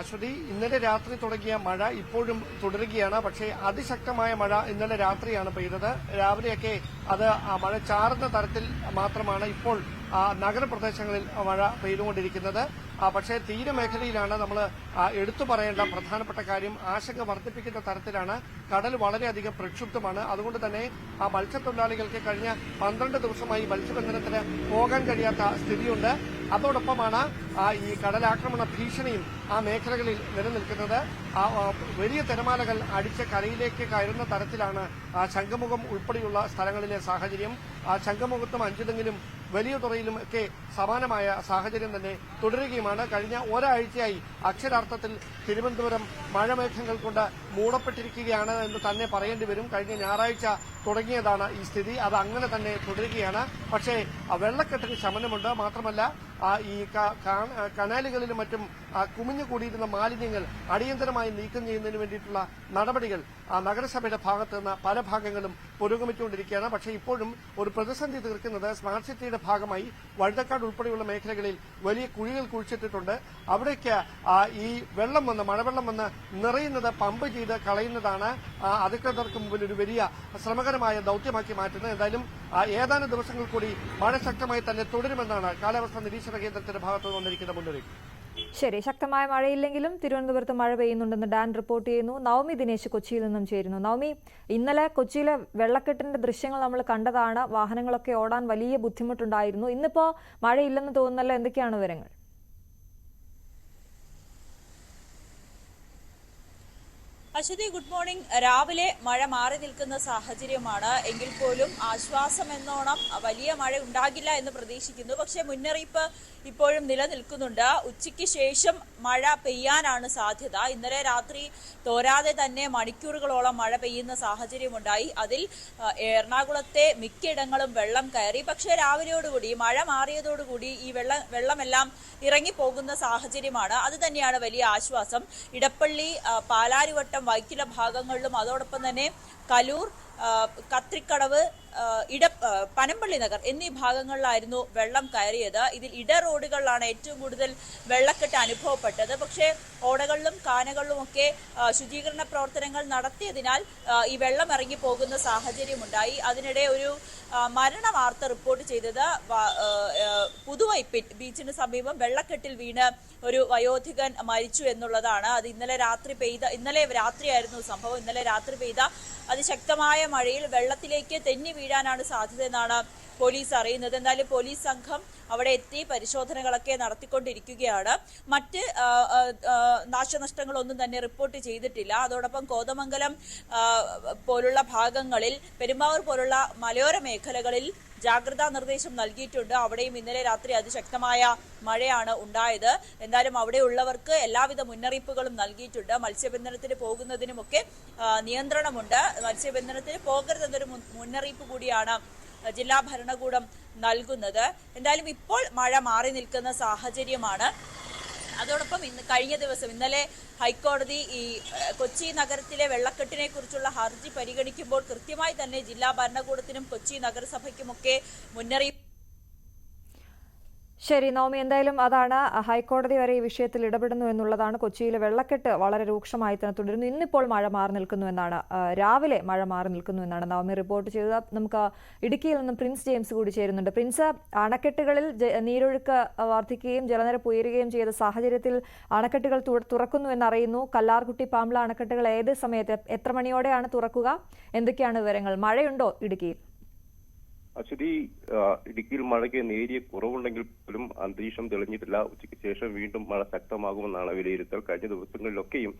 അശ്വതി, ഇന്നലെ രാത്രി തുടങ്ങിയ മഴ ഇപ്പോഴും തുടരുകയാണ്. പക്ഷേ അതിശക്തമായ മഴ ഇന്നലെ രാത്രിയാണ് പെയ്തത്. രാവിലെയൊക്കെ അത് മഴ ചാറുന്ന തരത്തിൽ മാത്രമാണ് ഇപ്പോൾ നഗരപ്രദേശങ്ങളിൽ മഴ പെയ്തുകൊണ്ടിരിക്കുന്നത്. പക്ഷേ തീരമേഖലയിലാണ് നമ്മൾ എടുത്തു പറയേണ്ട പ്രധാനപ്പെട്ട കാര്യം. ആശങ്ക വർദ്ധിപ്പിക്കുന്ന തരത്തിലാണ് കടൽ വളരെയധികം പ്രക്ഷുബ്ധമാണ്. അതുകൊണ്ട് തന്നെ മത്സ്യത്തൊഴിലാളികൾക്ക് കഴിഞ്ഞ 12 ദിവസമായി മത്സ്യബന്ധനത്തിന് പോകാൻ കഴിയാത്ത സ്ഥിതിയുണ്ട്. അതോടൊപ്പമാണ് ഈ കടലാക്രമണ ഭീഷണിയും ആ മേഖലകളിൽ നിലനിൽക്കുന്നത്. വലിയ തിരമാലകൾ അടിച്ച് കരയിലേക്ക് കയറുന്ന തരത്തിലാണ് ശംഖുമുഖം ഉൾപ്പെടെയുള്ള സ്ഥലങ്ങളിലെ സാഹചര്യം. ശംഖുമുഖത്തും അഞ്ചുതെങ്ങിലും വലിയ തുറയിലും ഒക്കെ സമാനമായ സാഹചര്യം തന്നെ തുടരുകയുമാണ്. കഴിഞ്ഞ ഒരാഴ്ചയായി അക്ഷരാർത്ഥത്തിൽ തിരുവനന്തപുരം മഴമേഘങ്ങൾ കൊണ്ട് മൂടപ്പെട്ടിരിക്കുകയാണ് എന്ന് തന്നെ പറയേണ്ടി വരും. കഴിഞ്ഞ ഞായറാഴ്ച തുടങ്ങിയതാണ് ഈ സ്ഥിതി. അത് അങ്ങനെ തന്നെ തുടരുകയാണ്. പക്ഷേ വെള്ളക്കെട്ടിന് ശമനമുണ്ട്. മാത്രമല്ല ഈ കനാലുകളിലും മറ്റും കുമിഞ്ഞുകൂടിയിരുന്ന മാലിന്യങ്ങൾ അടിയന്തരമായി നീക്കം ചെയ്യുന്നതിന് വേണ്ടിയിട്ടുള്ള നടപടികൾ നഗരസഭയുടെ ഭാഗത്ത് നിന്ന് പല ഭാഗങ്ങളും പുരോഗമിച്ചുകൊണ്ടിരിക്കുകയാണ്. പക്ഷേ ഇപ്പോഴും ഒരു പ്രതിസന്ധി തീർക്കുന്നത് സ്മാർട്ട് സിറ്റിയുടെ ഭാഗമായി വഴുതക്കാട് ഉൾപ്പെടെയുള്ള മേഖലകളിൽ വലിയ കുഴികൾ കുഴിച്ചിട്ടിട്ടുണ്ട്. അവിടേക്ക് ഈ വെള്ളം വന്ന് മഴവെള്ളം വന്ന് നിറയുന്നത് പമ്പ് ചെയ്ത് കളയുന്നതാണ് അധികൃതർക്ക് മുമ്പിൽ ഒരു വലിയ ശ്രമകരമായ ദൌത്യമാക്കി മാറ്റുന്നത്. എന്തായാലും ഏതാനും ദിവസങ്ങൾ കൂടി മഴ ശക്തമായി തന്നെ തുടരുമെന്നാണ് കാലാവസ്ഥാ നിരീക്ഷണ കേന്ദ്രത്തിന്റെ ഭാഗത്ത് വന്നിരിക്കുന്ന മുന്നറിയിപ്പ്. ശരി, ശക്തമായ മഴയില്ലെങ്കിലും തിരുവനന്തപുരത്ത് മഴ പെയ്യുന്നുണ്ടെന്ന് ഡാൻ റിപ്പോർട്ട് ചെയ്യുന്നു. നവമി ദിനേശ് കൊച്ചിയിൽ നിന്നും ചേരുന്നു. നവമി, ഇന്നലെ കൊച്ചിയിലെ വെള്ളക്കെട്ടിന്റെ ദൃശ്യങ്ങൾ നമ്മൾ കണ്ടതാണ്. വാഹനങ്ങളൊക്കെ ഓടാൻ വലിയ ബുദ്ധിമുട്ടുണ്ടായിരുന്നു. ഇന്നിപ്പോ മഴയില്ലെന്ന് തോന്നുന്നല്ലോ, എന്തൊക്കെയാണ് വിവരങ്ങൾ? Aswathy, good morning. രാവിലെ മഴ മാറി നിൽക്കുന്ന സാഹചര്യമാണ്. എങ്കിൽ പോലും ആശ്വാസം എന്നോണം വലിയ മഴ ഉണ്ടാകില്ല എന്ന് പ്രതീക്ഷിക്കുന്നു. പക്ഷേ മുന്നറിയിപ്പ് ഇപ്പോഴും നിലനിൽക്കുന്നുണ്ട്. ഉച്ചയ്ക്ക് ശേഷം മഴ പെയ്യാനാണ് സാധ്യത. ഇന്നലെ രാത്രി തോരാതെ തന്നെ മണിക്കൂറുകളോളം മഴ പെയ്യുന്ന സാഹചര്യമുണ്ടായി. അതിൽ എറണാകുളത്തെ മിക്കയിടങ്ങളും വെള്ളം കയറി. പക്ഷേ രാവിലെയോടുകൂടി മഴ മാറിയതോടുകൂടി ഈ വെള്ളമെല്ലാം ഇറങ്ങിപ്പോകുന്ന സാഹചര്യമാണ്. അത് തന്നെയാണ് വലിയ ആശ്വാസം. ഇടപ്പള്ളി, പാലാരിവട്ടം, വൈക്കില ഭാഗങ്ങളിലും അതോടൊപ്പം തന്നെ കലൂർ, കത്രിക്കടവ്, പനമ്പള്ളി നഗർ എന്നീ ഭാഗങ്ങളിലായിരുന്നു വെള്ളം കയറിയത്. ഇതിൽ ഇട റോഡുകളിലാണ് ഏറ്റവും കൂടുതൽ വെള്ളക്കെട്ട് അനുഭവപ്പെട്ടത്. പക്ഷേ ഓടകളിലും കാനകളിലുമൊക്കെ ശുചീകരണ പ്രവർത്തനങ്ങൾ നടത്തിയതിനാൽ ഈ വെള്ളം ഇറങ്ങി പോകുന്ന സാഹചര്യമുണ്ടായി. അതിനിടെ ഒരു മരണ വാർത്ത റിപ്പോർട്ട് ചെയ്തത് പുതുവൈപ്പിൻ ബീച്ചിന് സമീപം വെള്ളക്കെട്ടിൽ വീണ് ഒരു വയോധികൻ മരിച്ചു എന്നുള്ളതാണ്. അത് ഇന്നലെ രാത്രിയായിരുന്നു സംഭവം. ഇന്നലെ രാത്രി പെയ്ത അതിശക്തമായ മഴയിൽ വെള്ളത്തിലേക്ക് തെന്നി വീഴാനാണ് സാധ്യതയെന്നാണ് പോലീസ് അറിയുന്നത്. എന്തായാലും പോലീസ് സംഘം അവിടെ എത്തി പരിശോധനകളൊക്കെ നടത്തിക്കൊണ്ടിരിക്കുകയാണ്. മറ്റ് നാശനഷ്ടങ്ങളൊന്നും തന്നെ റിപ്പോർട്ട് ചെയ്തിട്ടില്ല. അതോടൊപ്പം കോതമംഗലം പോലുള്ള ഭാഗങ്ങളിൽ, പെരുമ്പാവൂർ പോലുള്ള മലയോര മേഖലകളിൽ ജാഗ്രതാ നിർദ്ദേശം നൽകിയിട്ടുണ്ട്. അവിടെയും ഇന്നലെ രാത്രി അതിശക്തമായ മഴയാണ് ഉണ്ടായത്. എന്തായാലും അവിടെയുള്ളവർക്ക് എല്ലാവിധ മുന്നറിയിപ്പുകളും നൽകിയിട്ടുണ്ട്. മത്സ്യബന്ധനത്തിന് പോകുന്നതിനുമൊക്കെ നിയന്ത്രണമുണ്ട്. മത്സ്യബന്ധനത്തിന് പോകരുതെന്നൊരു മുന്നറിയിപ്പ് കൂടിയാണ് ജില്ലാ ഭരണകൂടം നൽകുന്നത്. എന്തായാലും ഇപ്പോൾ മഴ മാറി നിൽക്കുന്ന സാഹചര്യമാണ്. അതോടൊപ്പം ഇന്നലെ ഹൈക്കോടതി ഈ കൊച്ചി നഗരത്തിലെ വെള്ളക്കെട്ടിനെ കുറിച്ചുള്ള ഹർജി പരിഗണിക്കുമ്പോൾ കൃത്യമായി തന്നെ ജില്ലാ ഭരണകൂടത്തിനും കൊച്ചി നഗരസഭയ്ക്കുമൊക്കെ മുന്നറിയിപ്പ്. ശരി നവമി, എന്തായാലും അതാണ് ഹൈക്കോടതി വരെ ഈ വിഷയത്തിൽ ഇടപെടുന്നു എന്നുള്ളതാണ്. കൊച്ചിയിലെ വെള്ളക്കെട്ട് വളരെ രൂക്ഷമായി തന്നെ തുടരുന്നു. ഇന്നിപ്പോൾ മഴ മാറി നിൽക്കുന്നുവെന്നാണ്, രാവിലെ മഴ മാറി നിൽക്കുന്നുവെന്നാണ് നവമി റിപ്പോർട്ട് ചെയ്തത്. നമുക്ക് ഇടുക്കിയിൽ നിന്നും പ്രിൻസ് ജെയിംസ് കൂടി ചേരുന്നുണ്ട്. പ്രിൻസ്, അണക്കെട്ടുകളിൽ നീരൊഴുക്ക് വർദ്ധിക്കുകയും ജലനിരപ്പ് ഉയരുകയും ചെയ്ത സാഹചര്യത്തിൽ അണക്കെട്ടുകൾ തുറക്കുന്നുവെന്നറിയുന്നു. കല്ലാർകുട്ടി, പാമ്പ്ള അണക്കെട്ടുകൾ ഏത് സമയത്ത് എത്ര മണിയോടെയാണ് തുറക്കുക? എന്തൊക്കെയാണ് വിവരങ്ങൾ? മഴയുണ്ടോ ഇടുക്കിയിൽ? അശ്വതി, ഇടുക്കിയിൽ മഴയ്ക്ക് നേരിയ കുറവുണ്ടെങ്കിൽ പോലും അന്തരീക്ഷം തെളിഞ്ഞിട്ടില്ല. ഉച്ചയ്ക്ക് ശേഷം വീണ്ടും മഴ ശക്തമാകുമെന്നാണ് വിലയിരുത്തൽ. കഴിഞ്ഞ ദിവസങ്ങളിലൊക്കെയും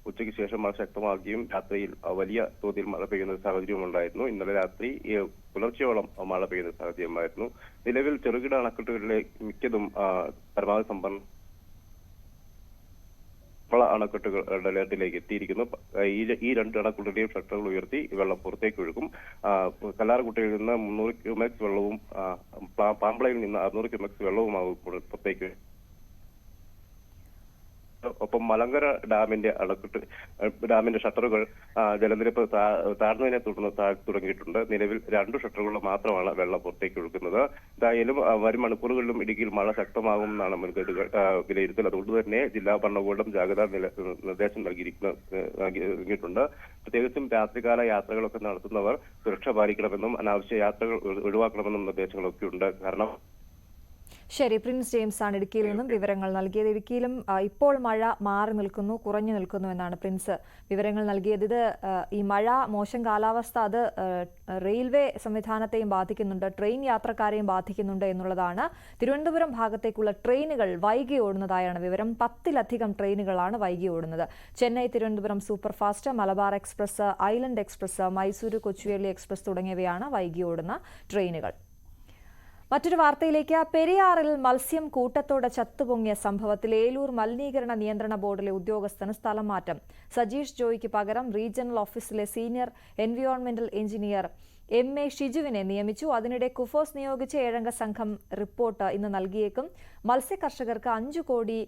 ഉച്ചയ്ക്ക് ശേഷം മഴ ശക്തമാകുകയും രാത്രിയിൽ വലിയ തോതിൽ മഴ പെയ്യുന്ന സാഹചര്യം ഉണ്ടായിരുന്നു. ഇന്നലെ രാത്രി പുലർച്ചയോളം മഴ പെയ്യുന്ന സാഹചര്യമായിരുന്നു. നിലവിൽ ചെറുകിട അണക്കെട്ടുകളിലെ മിക്കതും പരമാവധി സമ്പന്ന അണക്കെട്ടുകളുടെ ലെവലിലേക്ക് എത്തിയിരിക്കുന്നു. ഈ രണ്ട് അണക്കെട്ടുകളുടെയും ഷട്ടറുകൾ ഉയർത്തി വെള്ളം പുറത്തേക്ക് ഒഴുകും. കല്ലാർകുട്ടയിൽ നിന്ന് 300 ക്യൂമെക്സ് വെള്ളവും പാമ്പ്ളയിൽ നിന്ന് 600 ക്യൂമെക്സ് വെള്ളവുമാകും പുറത്തേക്ക്. ഒപ്പം മലങ്കര ഡാമിന്റെ ഷട്ടറുകൾ ജലനിരപ്പ് താഴ്ന്നതിനെ തുടർന്ന് തുടങ്ങിയിട്ടുണ്ട്. നിലവിൽ 2 ഷട്ടറുകൾ മാത്രമാണ് വെള്ളം പുറത്തേക്ക് ഒഴുകുന്നത്. എന്തായാലും വരും മണിക്കൂറുകളിലും ഇടുക്കിയിൽ മഴ ശക്തമാകുമെന്നാണ് വിലയിരുത്തൽ. അതുകൊണ്ട് തന്നെ ജില്ലാ ഭരണകൂടം ജാഗ്രതാ നിർദ്ദേശം നൽകിയിട്ടുണ്ട്. പ്രത്യേകിച്ചും രാത്രികാല യാത്രകളൊക്കെ നടത്തുന്നവർ സുരക്ഷ പാലിക്കണമെന്നും അനാവശ്യ യാത്രകൾ ഒഴിവാക്കണമെന്നും നിർദ്ദേശങ്ങളൊക്കെ ഉണ്ട്. കാരണം ശരി, പ്രിൻസ് ജെയിംസ് ആണ് ഇടുക്കിയിൽ നിന്നും വിവരങ്ങൾ നൽകിയത്. ഇടുക്കിയിലും ഇപ്പോൾ മഴ മാറി നിൽക്കുന്നു, കുറഞ്ഞു നിൽക്കുന്നു എന്നാണ് പ്രിൻസ് വിവരങ്ങൾ നൽകിയത്. ഇത് ഈ മഴ, മോശം കാലാവസ്ഥ അത് റെയിൽവേ സംവിധാനത്തെയും ബാധിക്കുന്നുണ്ട്, ട്രെയിൻ യാത്രക്കാരെയും ബാധിക്കുന്നുണ്ട് എന്നുള്ളതാണ്. തിരുവനന്തപുരം ഭാഗത്തേക്കുള്ള ട്രെയിനുകൾ വൈകി ഓടുന്നതായാണ് വിവരം. 10-ലധികം ട്രെയിനുകളാണ് വൈകി ഓടുന്നത്. Chennai Thiruvananthapuram superfast, Malabar express, island express, Mysuru Kochuveli express തുടങ്ങിയവയാണ് വൈകി ഓടുന്ന ട്രെയിനുകൾ. മറ്റൊരു വാർത്തയിലേക്ക്. പെരിയാറിൽ മത്സ്യം കൂട്ടത്തോടെ ചത്തുപൊങ്ങിയ സംഭവത്തിൽ ഏലൂർ മലിനീകരണ നിയന്ത്രണ ബോർഡിലെ ഉദ്യോഗസ്ഥന് സ്ഥലം മാറ്റം. സജീഷ് ജോയിക്ക് പകരം റീജിയണൽ ഓഫീസിലെ സീനിയർ എൻവയോൺമെന്റൽ എഞ്ചിനീയർ MA ഷിജുവിനെ നിയമിച്ചു. അതിനിടെ കുഫോസ് നിയോഗിച്ച 7-അംഗ സംഘം റിപ്പോർട്ട് ഇന്ന് നൽകിയേക്കും. മത്സ്യകർഷകർക്ക് 5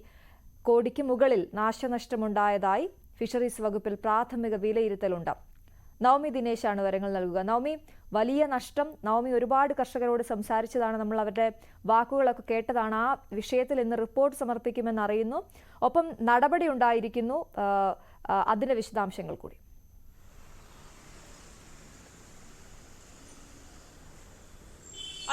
കോടിക്ക് മുകളിൽ നാശനഷ്ടമുണ്ടായതായി ഫിഷറീസ് വകുപ്പിൽ പ്രാഥമിക വിലയിരുത്തലുണ്ട്. നവമി ദിനേശാണ് വിവരങ്ങൾ നൽകുക. നവമി, വലിയ നഷ്ടം. നവമി ഒരുപാട് കർഷകരോട് സംസാരിച്ചതാണ്, നമ്മൾ അവരുടെ വാക്കുകളൊക്കെ കേട്ടതാണ്. ആ വിഷയത്തിൽ ഇന്ന് റിപ്പോർട്ട് സമർപ്പിക്കുമെന്ന് അറിയുന്നു. ഒപ്പം നടപടി ഉണ്ടായിരിക്കുന്നു. അതിന്റെ വിശദാംശങ്ങൾ കൂടി.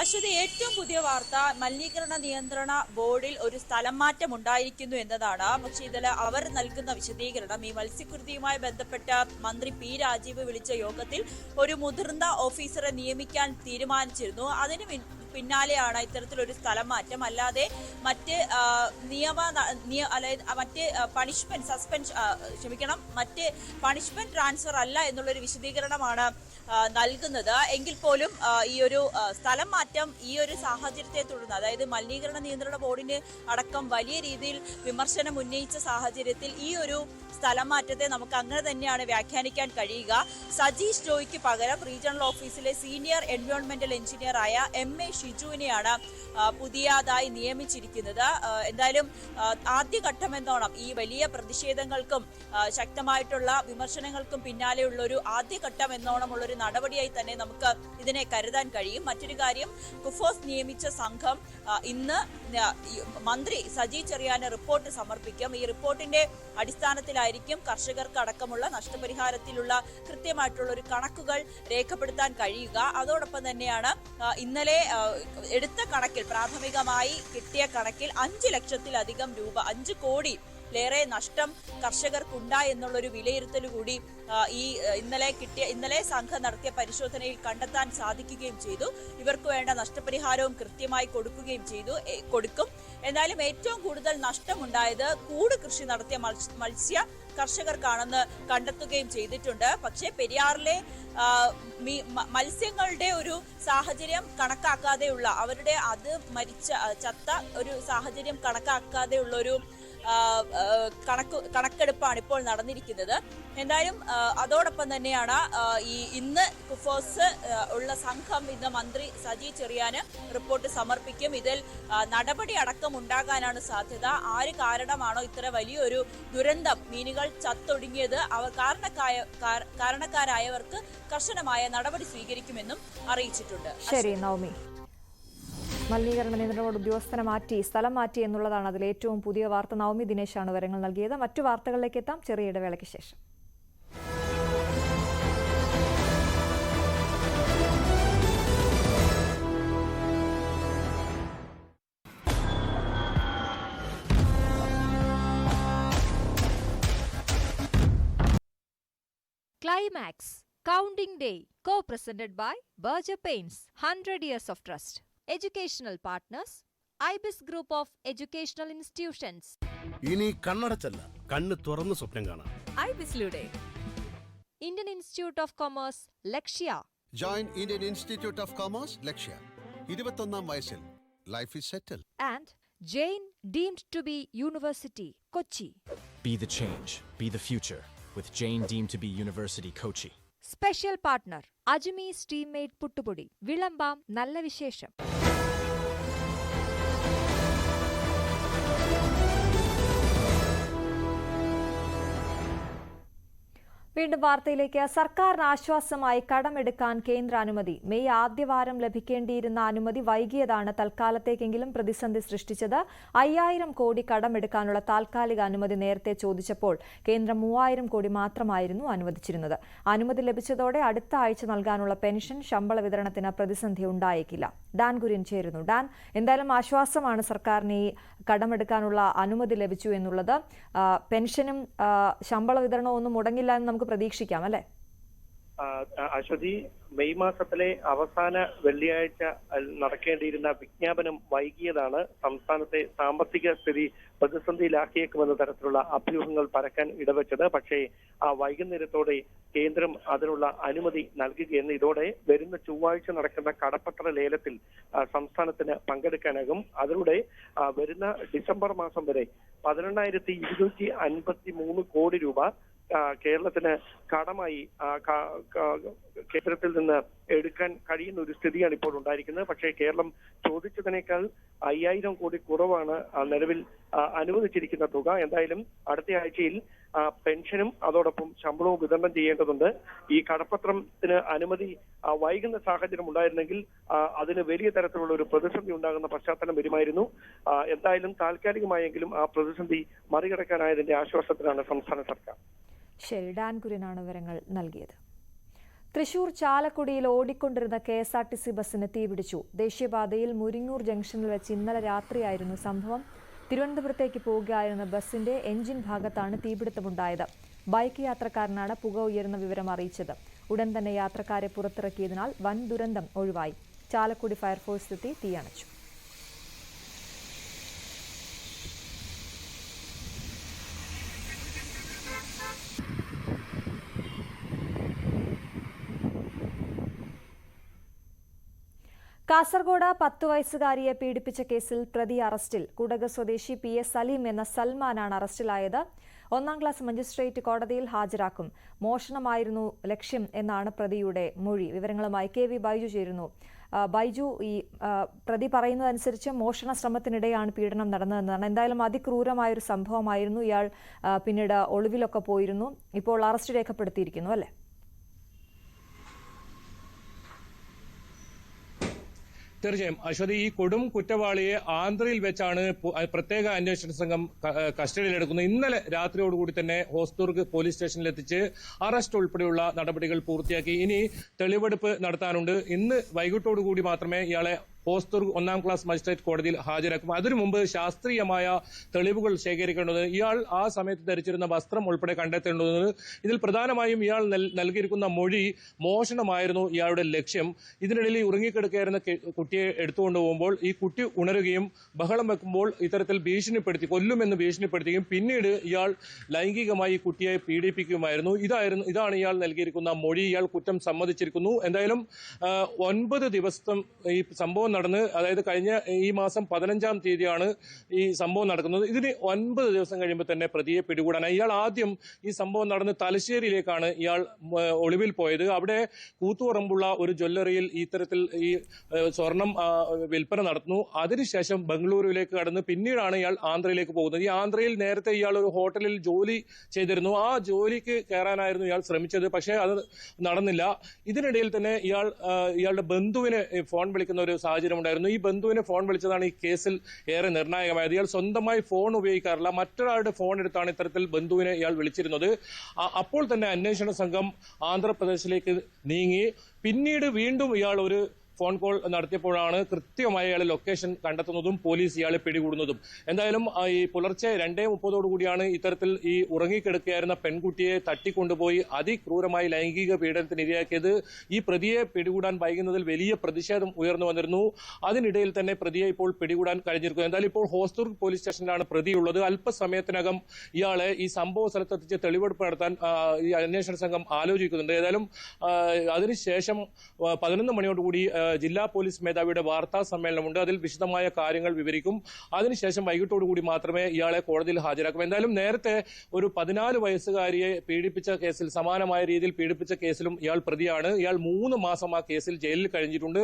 അശ്വതി, ഏറ്റവും പുതിയ വാർത്ത മലിനീകരണ നിയന്ത്രണ ബോർഡിൽ ഒരു സ്ഥലം മാറ്റം ഉണ്ടായിരിക്കുന്നു എന്നതാണ്. പക്ഷേ ഇതിൽ അവർ നൽകുന്ന വിശദീകരണം, ഈ മത്സ്യകൃഷിയുമായി ബന്ധപ്പെട്ട മന്ത്രി P. രാജീവ് വിളിച്ച യോഗത്തിൽ ഒരു മുതിർന്ന ഓഫീസറെ നിയമിക്കാൻ തീരുമാനിച്ചിരുന്നു. അതിന് പിന്നാലെയാണ് ഇത്തരത്തിലൊരു സ്ഥലം മാറ്റം. അല്ലാതെ മറ്റ് മറ്റ് പണിഷ്മെന്റ് ട്രാൻസ്ഫർ അല്ല എന്നുള്ളൊരു വിശദീകരണമാണ് നൽകുന്നത്. എങ്കിൽ പോലും ഈ ഒരു സ്ഥലം മാറ്റം ഈ ഒരു സാഹചര്യത്തെ തുടർന്ന്, അതായത് മലിനീകരണ നിയന്ത്രണ ബോർഡിന് അടക്കം വലിയ രീതിയിൽ വിമർശനം ഉന്നയിച്ച സാഹചര്യത്തിൽ ഈ ഒരു സ്ഥലം മാറ്റത്തെ നമുക്ക് അങ്ങനെ തന്നെയാണ് വ്യാഖ്യാനിക്കാൻ കഴിയുക. സജീഷ് ജോയിക്ക് പകരം റീജിയണൽ ഓഫീസിലെ സീനിയർ എൻവയോൺമെന്റൽ എഞ്ചിനീയറായ MA ഷിജുവിനെയാണ് പുതിയതായി നിയമിച്ചിരിക്കുന്നത്. എന്തായാലും ആദ്യഘട്ടം എന്നോണം ഈ വലിയ പ്രതിഷേധങ്ങൾക്കും ശക്തമായിട്ടുള്ള വിമർശനങ്ങൾക്കും പിന്നാലെയുള്ള ഒരു ആദ്യഘട്ടം എന്നോണമുള്ളൊരു നടപടിയായി തന്നെ നമുക്ക് ഇതിനെ കരുതാൻ കഴിയും. മറ്റൊരു കാര്യം, കുഫോസ് നിയമിച്ച സംഘം ഇന്ന് മന്ത്രി സജി ചെറിയാന് റിപ്പോർട്ട് സമർപ്പിക്കും. ഈ റിപ്പോർട്ടിന്റെ അടിസ്ഥാനത്തിലായിരിക്കും കർഷകർക്ക് അടക്കമുള്ള നഷ്ടപരിഹാരത്തിലുള്ള കൃത്യമായിട്ടുള്ള ഒരു കണക്കുകൾ രേഖപ്പെടുത്താൻ കഴിയുക. അതോടൊപ്പം തന്നെയാണ് ഇന്നലെ എടുത്ത കണക്കിൽ, പ്രാഥമികമായി കിട്ടിയ കണക്കിൽ 5 ലക്ഷത്തിലധികം രൂപ, 5 കോടിയിലേറെ നഷ്ടം കർഷകർക്കുണ്ടായി എന്നുള്ളൊരു വിലയിരുത്തൽ കൂടി ഇന്നലെ സംഘം നടത്തിയ പരിശോധനയിൽ കണ്ടെത്താൻ സാധിക്കുകയും ചെയ്തു. ഇവർക്ക് വേണ്ട നഷ്ടപരിഹാരവും കൃത്യമായി കൊടുക്കും. എന്നാലും ഏറ്റവും കൂടുതൽ നഷ്ടമുണ്ടായത് കൂട് കൃഷി നടത്തിയ മത്സ്യ കർഷകർക്കാണെന്ന് കണ്ടെത്തുകയും ചെയ്തിട്ടുണ്ട്. പക്ഷേ പെരിയാറിലെ മത്സ്യങ്ങളുടെ ഒരു സാഹചര്യം കണക്കാക്കാതെയുള്ള, അവരുടെ ചത്ത ഒരു സാഹചര്യം കണക്കാക്കാതെയുള്ള ഒരു കണക്കെടുപ്പാണ് ഇപ്പോൾ നടന്നിരിക്കുന്നത്. എന്തായാലും അതോടൊപ്പം തന്നെയാണ് ഇന്ന് കുഫോസ് ഉള്ള സംഘം ഇന്ന് മന്ത്രി സജി ചെറിയാന് റിപ്പോർട്ട് സമർപ്പിക്കും. ഇതിൽ നടപടി അടക്കം ഉണ്ടാകാനാണ് സാധ്യത. ആര് കാരണമാണോ ഇത്ര വലിയൊരു ദുരന്തം, മീനുകൾ ചത്തൊടുങ്ങിയത്, അവർ കാരണക്കാരായവർക്ക് കർശനമായ നടപടി സ്വീകരിക്കുമെന്നും അറിയിച്ചിട്ടുണ്ട്. ശരി നവമി. മലിനീകരണ നിയന്ത്രണ ബോർഡ് ഉദ്യോഗസ്ഥനെ സ്ഥലം മാറ്റി എന്നുള്ളതാണ് അതിൽ ഏറ്റവും പുതിയ വാർത്ത. നവമി ദിനേശാണ് വിവരങ്ങൾ നൽകിയത്. മറ്റു വാർത്തകളിലേക്ക് എത്താം ചെറിയ ഇടവേളയ്ക്ക് ശേഷം. Climax Counting Day, co-presented by Berger Paints, 100 years of trust. Educational partners, IBIS Group of Educational Institutions. ഇനി കണ്ണടച്ചല്ല, കണ്ണ് തുറന്ന് സ്വപ്നം കാണാം. IBIS-ലൂടെ Indian Institute of Commerce, Lakshya. Join Indian Institute of Commerce, ലക്ഷ്യ. 21ാം വയസ്സിൽ life is settle. And Jain deemed to be University, Kochi. Be the change, be the future with Jain deemed to be University, Kochi. Special partner, Ajmi's Teammate Puttupudi. വിളമ്പാം നല്ല വിശേഷം. വീണ്ടും വാർത്തയിലേക്ക്. സർക്കാരിന് ആശ്വാസമായി കടമെടുക്കാൻ കേന്ദ്ര അനുമതി. May ആദ്യവാരം ലഭിക്കേണ്ടിയിരുന്ന അനുമതി വൈകിയതാണ് തൽക്കാലത്തേക്കെങ്കിലും പ്രതിസന്ധി സൃഷ്ടിച്ചത്. 5000 കോടി കടമെടുക്കാനുള്ള താൽക്കാലിക അനുമതി നേരത്തെ ചോദിച്ചപ്പോൾ കേന്ദ്രം 3000 കോടി മാത്രമായിരുന്നു അനുവദിച്ചിരുന്നത്. അനുമതി ലഭിച്ചതോടെ അടുത്ത ആഴ്ച നൽകാനുള്ള പെൻഷൻ, ശമ്പള വിതരണത്തിന് പ്രതിസന്ധി ഉണ്ടായേക്കില്ല. ഡാൻ കുര്യൻ ചേരുന്നു. ഡാൻ, എന്തായാലും ആശ്വാസമാണ് സർക്കാരിന് ഈ കടമെടുക്കാനുള്ള അനുമതി ലഭിച്ചു എന്നുള്ളത്. പെൻഷനും ശമ്പള വിതരണവും ഒന്നും മുടങ്ങില്ല എന്ന് നമുക്ക് പ്രതീക്ഷിക്കാം, അല്ലേ? അശ്വതി, മെയ് മാസത്തിലെ അവസാന വെള്ളിയാഴ്ച നടക്കേണ്ടിയിരുന്ന വിജ്ഞാപനം വൈകിയതാണ് സംസ്ഥാനത്തെ സാമ്പത്തിക സ്ഥിതി പ്രതിസന്ധിയിലാക്കിയേക്കുമെന്ന തരത്തിലുള്ള അഭ്യൂഹങ്ങൾ പരക്കാൻ ഇടവെച്ചത്. പക്ഷേ ആ വൈകുന്നേരത്തോടെ കേന്ദ്രം അതിനുള്ള അനുമതി നൽകുകയെന്ന്. ഇതോടെ വരുന്ന ചൊവ്വാഴ്ച നടക്കുന്ന കടപ്പത്ര ലേലത്തിൽ സംസ്ഥാനത്തിന് പങ്കെടുക്കാനാകും. അതിലൂടെ വരുന്ന ഡിസംബർ മാസം വരെ 18,253 കോടി രൂപ കേരളത്തിന് കടമായി കേന്ദ്രത്തിൽ നിന്ന് എടുക്കാൻ കഴിയുന്ന ഒരു സ്ഥിതിയാണ് ഇപ്പോൾ ഉണ്ടായിരിക്കുന്നത്. പക്ഷേ കേരളം ചോദിച്ചതിനേക്കാൾ 5000 കോടി കുറവാണ് നിലവിൽ അനുവദിച്ചിരിക്കുന്ന തുക. എന്തായാലും അടുത്ത ആഴ്ചയിൽ പെൻഷനും അതോടൊപ്പം ശമ്പളവും വിതരണം ചെയ്യേണ്ടതുണ്ട്. ഈ കടപ്പത്രത്തിന് അനുമതി വൈകുന്ന സാഹചര്യം ഉണ്ടായിരുന്നെങ്കിൽ അതിന് വലിയ തരത്തിലുള്ള ഒരു പ്രതിസന്ധി ഉണ്ടാകുന്ന പശ്ചാത്തലം വരുമായിരുന്നു. എന്തായാലും താൽക്കാലികമായെങ്കിലും ആ പ്രതിസന്ധി മറികടക്കാനായതിന്റെ ആശ്വാസത്തിലാണ് സംസ്ഥാന സർക്കാർ. ശരി, ഡാൻ കുര്യനാണ് വിവരങ്ങൾ നൽകിയത്. തൃശൂർ ചാലക്കുടിയിൽ ഓടിക്കൊണ്ടിരുന്ന KSRTC ബസ്സിന് തീപിടിച്ചു. ദേശീയപാതയിൽ മുരിങ്ങൂർ ജംഗ്ഷനിൽ വെച്ച് ഇന്നലെ രാത്രിയായിരുന്നു സംഭവം. തിരുവനന്തപുരത്തേക്ക് പോവുകയായിരുന്ന ബസ്സിന്റെ എഞ്ചിൻ ഭാഗത്താണ് തീപിടുത്തമുണ്ടായത്. ബൈക്ക് യാത്രക്കാരനാണ് പുക ഉയർന്ന വിവരം അറിയിച്ചത്. ഉടൻ തന്നെ യാത്രക്കാരെ പുറത്തിറക്കിയതിനാൽ വൻ ദുരന്തം ഒഴിവായി. ചാലക്കുടി ഫയർഫോഴ്സ് എത്തി തീയണച്ചു. കാസർഗോഡ് 10 വയസ്സുകാരിയെ പീഡിപ്പിച്ച കേസിൽ പ്രതി അറസ്റ്റിൽ. കുടക് സ്വദേശി PS സലീം എന്ന സൽമാനാണ് അറസ്റ്റിലായത്. 1ാം ക്ലാസ് മജിസ്ട്രേറ്റ് കോടതിയിൽ ഹാജരാക്കും. മോഷണമായിരുന്നു ലക്ഷ്യം എന്നാണ് പ്രതിയുടെ മൊഴി. വിവരങ്ങളുമായി KV ബൈജു ചേരുന്നു. ബൈജു, ഈ പ്രതി പറയുന്നതനുസരിച്ച് മോഷണ ശ്രമത്തിനിടെയാണ് പീഡനം നടന്നതെന്നാണ്. എന്തായാലും അതിക്രൂരമായൊരു സംഭവമായിരുന്നു. ഇയാൾ പിന്നീട് ഒളിവിലൊക്കെ പോയിരുന്നു. ഇപ്പോൾ അറസ്റ്റ് രേഖപ്പെടുത്തിയിരിക്കുന്നു, അല്ലേ? തീർച്ചയായും അശ്വതി, ഈ കൊടും കുറ്റവാളിയെ ആന്ധ്രയിൽ വെച്ചാണ് പ്രത്യേക അന്വേഷണ സംഘം കസ്റ്റഡിയിലെടുക്കുന്നത്. ഇന്നലെ രാത്രിയോടുകൂടി തന്നെ ഹോസ്ദുർഗ് പോലീസ് സ്റ്റേഷനിലെത്തിച്ച് അറസ്റ്റ് ഉൾപ്പെടെയുള്ള നടപടികൾ പൂർത്തിയാക്കി. ഇനി തെളിവെടുപ്പ് നടത്താനുണ്ട്. ഇന്ന് വൈകിട്ടോടുകൂടി മാത്രമേ ഇയാളെ ഹോസ്ദുർഗ് 1ാം ക്ലാസ് മജിസ്ട്രേറ്റ് കോടതിയിൽ ഹാജരാക്കും. അതിനു മുമ്പ് ശാസ്ത്രീയമായ തെളിവുകൾ ശേഖരിക്കേണ്ടത്, ഇയാൾ ആ സമയത്ത് ധരിച്ചിരുന്ന വസ്ത്രം ഉൾപ്പെടെ കണ്ടെത്തേണ്ടത്. ഇതിൽ പ്രധാനമായും ഇയാൾ നൽകിയിരിക്കുന്ന മൊഴി മോഷണമായിരുന്നു ഇയാളുടെ ലക്ഷ്യം. ഇതിനിടയിൽ ഉറങ്ങിക്കിടക്കുകയായിരുന്ന കുട്ടിയെ എടുത്തുകൊണ്ട് പോകുമ്പോൾ ഈ കുട്ടി ഉണരുകയും ബഹളം വെക്കുമ്പോൾ ഇത്തരത്തിൽ ഭീഷണിപ്പെടുത്തി, കൊല്ലുമെന്ന് ഭീഷണിപ്പെടുത്തുകയും പിന്നീട് ഇയാൾ ലൈംഗികമായി കുട്ടിയെ പീഡിപ്പിക്കുകയുമായിരുന്നു. ഇതാണ് ഇയാൾ നൽകിയിരിക്കുന്ന മൊഴി. ഇയാൾ കുറ്റം സമ്മതിച്ചിരിക്കുന്നു. എന്തായാലും 9 ദിവസം ഈ സംഭവം നടന്ന്, അതായത് കഴിഞ്ഞ ഈ മാസം 15-ാം തീയതിയാണ് ഈ സംഭവം നടക്കുന്നത്. ഇതിന് 9 ദിവസം കഴിയുമ്പോൾ തന്നെ പ്രതിയെ പിടികൂടാനായി. ഇയാൾ ആദ്യം ഈ സംഭവം നടന്ന് തലശ്ശേരിയിലേക്കാണ് ഇയാൾ ഒളിവിൽ പോയത്. അവിടെ കൂത്തുപറമ്പുള്ള ഒരു ജ്വല്ലറിയിൽ ഇത്തരത്തിൽ ഈ സ്വർണം വിൽപ്പന നടത്തുന്നു. അതിനുശേഷം ബംഗളൂരുവിലേക്ക് കടന്ന് പിന്നീടാണ് ഇയാൾ ആന്ധ്രയിലേക്ക് പോകുന്നത്. ഈ ആന്ധ്രയിൽ നേരത്തെ ഇയാൾ ഒരു ഹോട്ടലിൽ ജോലി ചെയ്തിരുന്നു. ആ ജോലിക്ക് കയറാനായിരുന്നു ഇയാൾ ശ്രമിച്ചത്. പക്ഷേ അത് നടന്നില്ല. ഇതിനിടയിൽ തന്നെ ഇയാളുടെ ബന്ധുവിനെ ഫോൺ വിളിക്കുന്ന ഒരു സാഹചര്യം ഉണ്ടായിരുന്നു. ഈ ബന്ധുവിനെ ഫോൺ വിളിച്ചതാണ് ഈ കേസിൽ ഏറെ നിർണായകമായത്. ഇയാൾ സ്വന്തമായി ഫോൺ ഉപയോഗിക്കാറില്ല. മറ്റൊരാളുടെ ഫോൺ എടുത്താണ് ഇത്തരത്തിൽ ബന്ധുവിനെ ഇയാൾ വിളിച്ചിരുന്നത്. അപ്പോൾ തന്നെ അന്വേഷണ സംഘം ആന്ധ്രാപ്രദേശിലേക്ക് നീങ്ങി. പിന്നീട് വീണ്ടും ഇയാൾ ഒരു ഫോൺ കോൾ നടത്തിയപ്പോഴാണ് കൃത്യമായ ഇയാളെ ലൊക്കേഷൻ കണ്ടെത്തുന്നതും പോലീസ് ഇയാളെ പിടികൂടുന്നതും. എന്തായാലും ഈ പുലർച്ചെ 2:30 കൂടിയാണ് ഇത്തരത്തിൽ ഈ ഉറങ്ങിക്കിടക്കുകയായിരുന്ന പെൺകുട്ടിയെ തട്ടിക്കൊണ്ടുപോയി അതിക്രൂരമായി ലൈംഗിക പീഡനത്തിന് ഇരയാക്കിയത്. ഈ പ്രതിയെ പിടികൂടാൻ വൈകുന്നതിൽ വലിയ പ്രതിഷേധം ഉയർന്നു വന്നിരുന്നു. അതിനിടയിൽ തന്നെ പ്രതിയെ ഇപ്പോൾ പിടികൂടാൻ കഴിഞ്ഞിരിക്കുന്നു. എന്തായാലും ഇപ്പോൾ ഹോസ്ദുർഗ് പോലീസ് സ്റ്റേഷനിലാണ് പ്രതിയുള്ളത്. അല്പസമയത്തിനകം ഇയാളെ ഈ സംഭവ സ്ഥലത്തെത്തിച്ച് തെളിവെടുപ്പ് നടത്താൻ ഈ അന്വേഷണ സംഘം ആലോചിക്കുന്നുണ്ട്. ഏതായാലും അതിനുശേഷം 11 മണിയോടുകൂടി ജില്ലാ പോലീസ് മേധാവിയുടെ വാർത്താ സമ്മേളനമുണ്ട്. അതിൽ വിശദമായ കാര്യങ്ങൾ വിവരിക്കും. അതിനുശേഷം വൈകിട്ടോടുകൂടി മാത്രമേ ഇയാളെ കോടതിയിൽ ഹാജരാക്കും. എന്തായാലും നേരത്തെ ഒരു 14 വയസ്സുകാരിയെ പീഡിപ്പിച്ച കേസിൽ, സമാനമായ രീതിയിൽ പീഡിപ്പിച്ച കേസിലും ഇയാൾ പ്രതിയാണ്. ഇയാൾ 3 മാസം ആ കേസിൽ ജയിലിൽ കഴിഞ്ഞിട്ടുണ്ട്.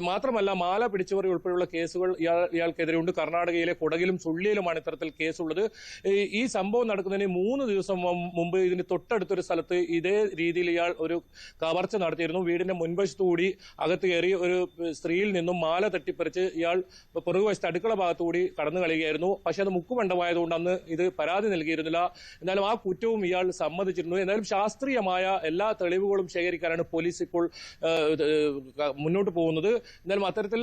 മാത്രമല്ല, മാല പിടിച്ചവർ ഉൾപ്പെടെയുള്ള കേസുകൾ ഇയാൾക്കെതിരെയുണ്ട്. കർണാടകയിലെ കൊടകിലും സുള്ളിയിലുമാണ് ഇത്തരത്തിൽ കേസുള്ളത്. ഈ സംഭവം നടക്കുന്നതിന് 3 ദിവസം മുമ്പ് ഇതിന് തൊട്ടടുത്തൊരു സ്ഥലത്ത് ഇതേ രീതിയിൽ ഇയാൾ ഒരു കവർച്ച നടത്തിയിരുന്നു. വീടിന്റെ മുൻവശത്തുകൂടി അകത്ത് കയറി ഒരു സ്ത്രീയിൽ നിന്നും മാല തട്ടിപ്പറിച്ച് ഇയാൾ പുറകുവശത്ത് അടുക്കള ഭാഗത്തുകൂടി കടന്നു കളയുകയായിരുന്നു. പക്ഷെ അത് മുക്കുമണ്ഡമായതുകൊണ്ട് അന്ന് ഇത് പരാതി നൽകിയിരുന്നില്ല. എന്നാലും ആ കുറ്റവും ഇയാൾ സമ്മതിച്ചിരുന്നു. എന്നാലും ശാസ്ത്രീയമായ എല്ലാ തെളിവുകളും ശേഖരിക്കാനാണ് പോലീസ് ഇപ്പോൾ മുന്നോട്ട് പോകുന്നത്. എന്നാലും അത്തരത്തിൽ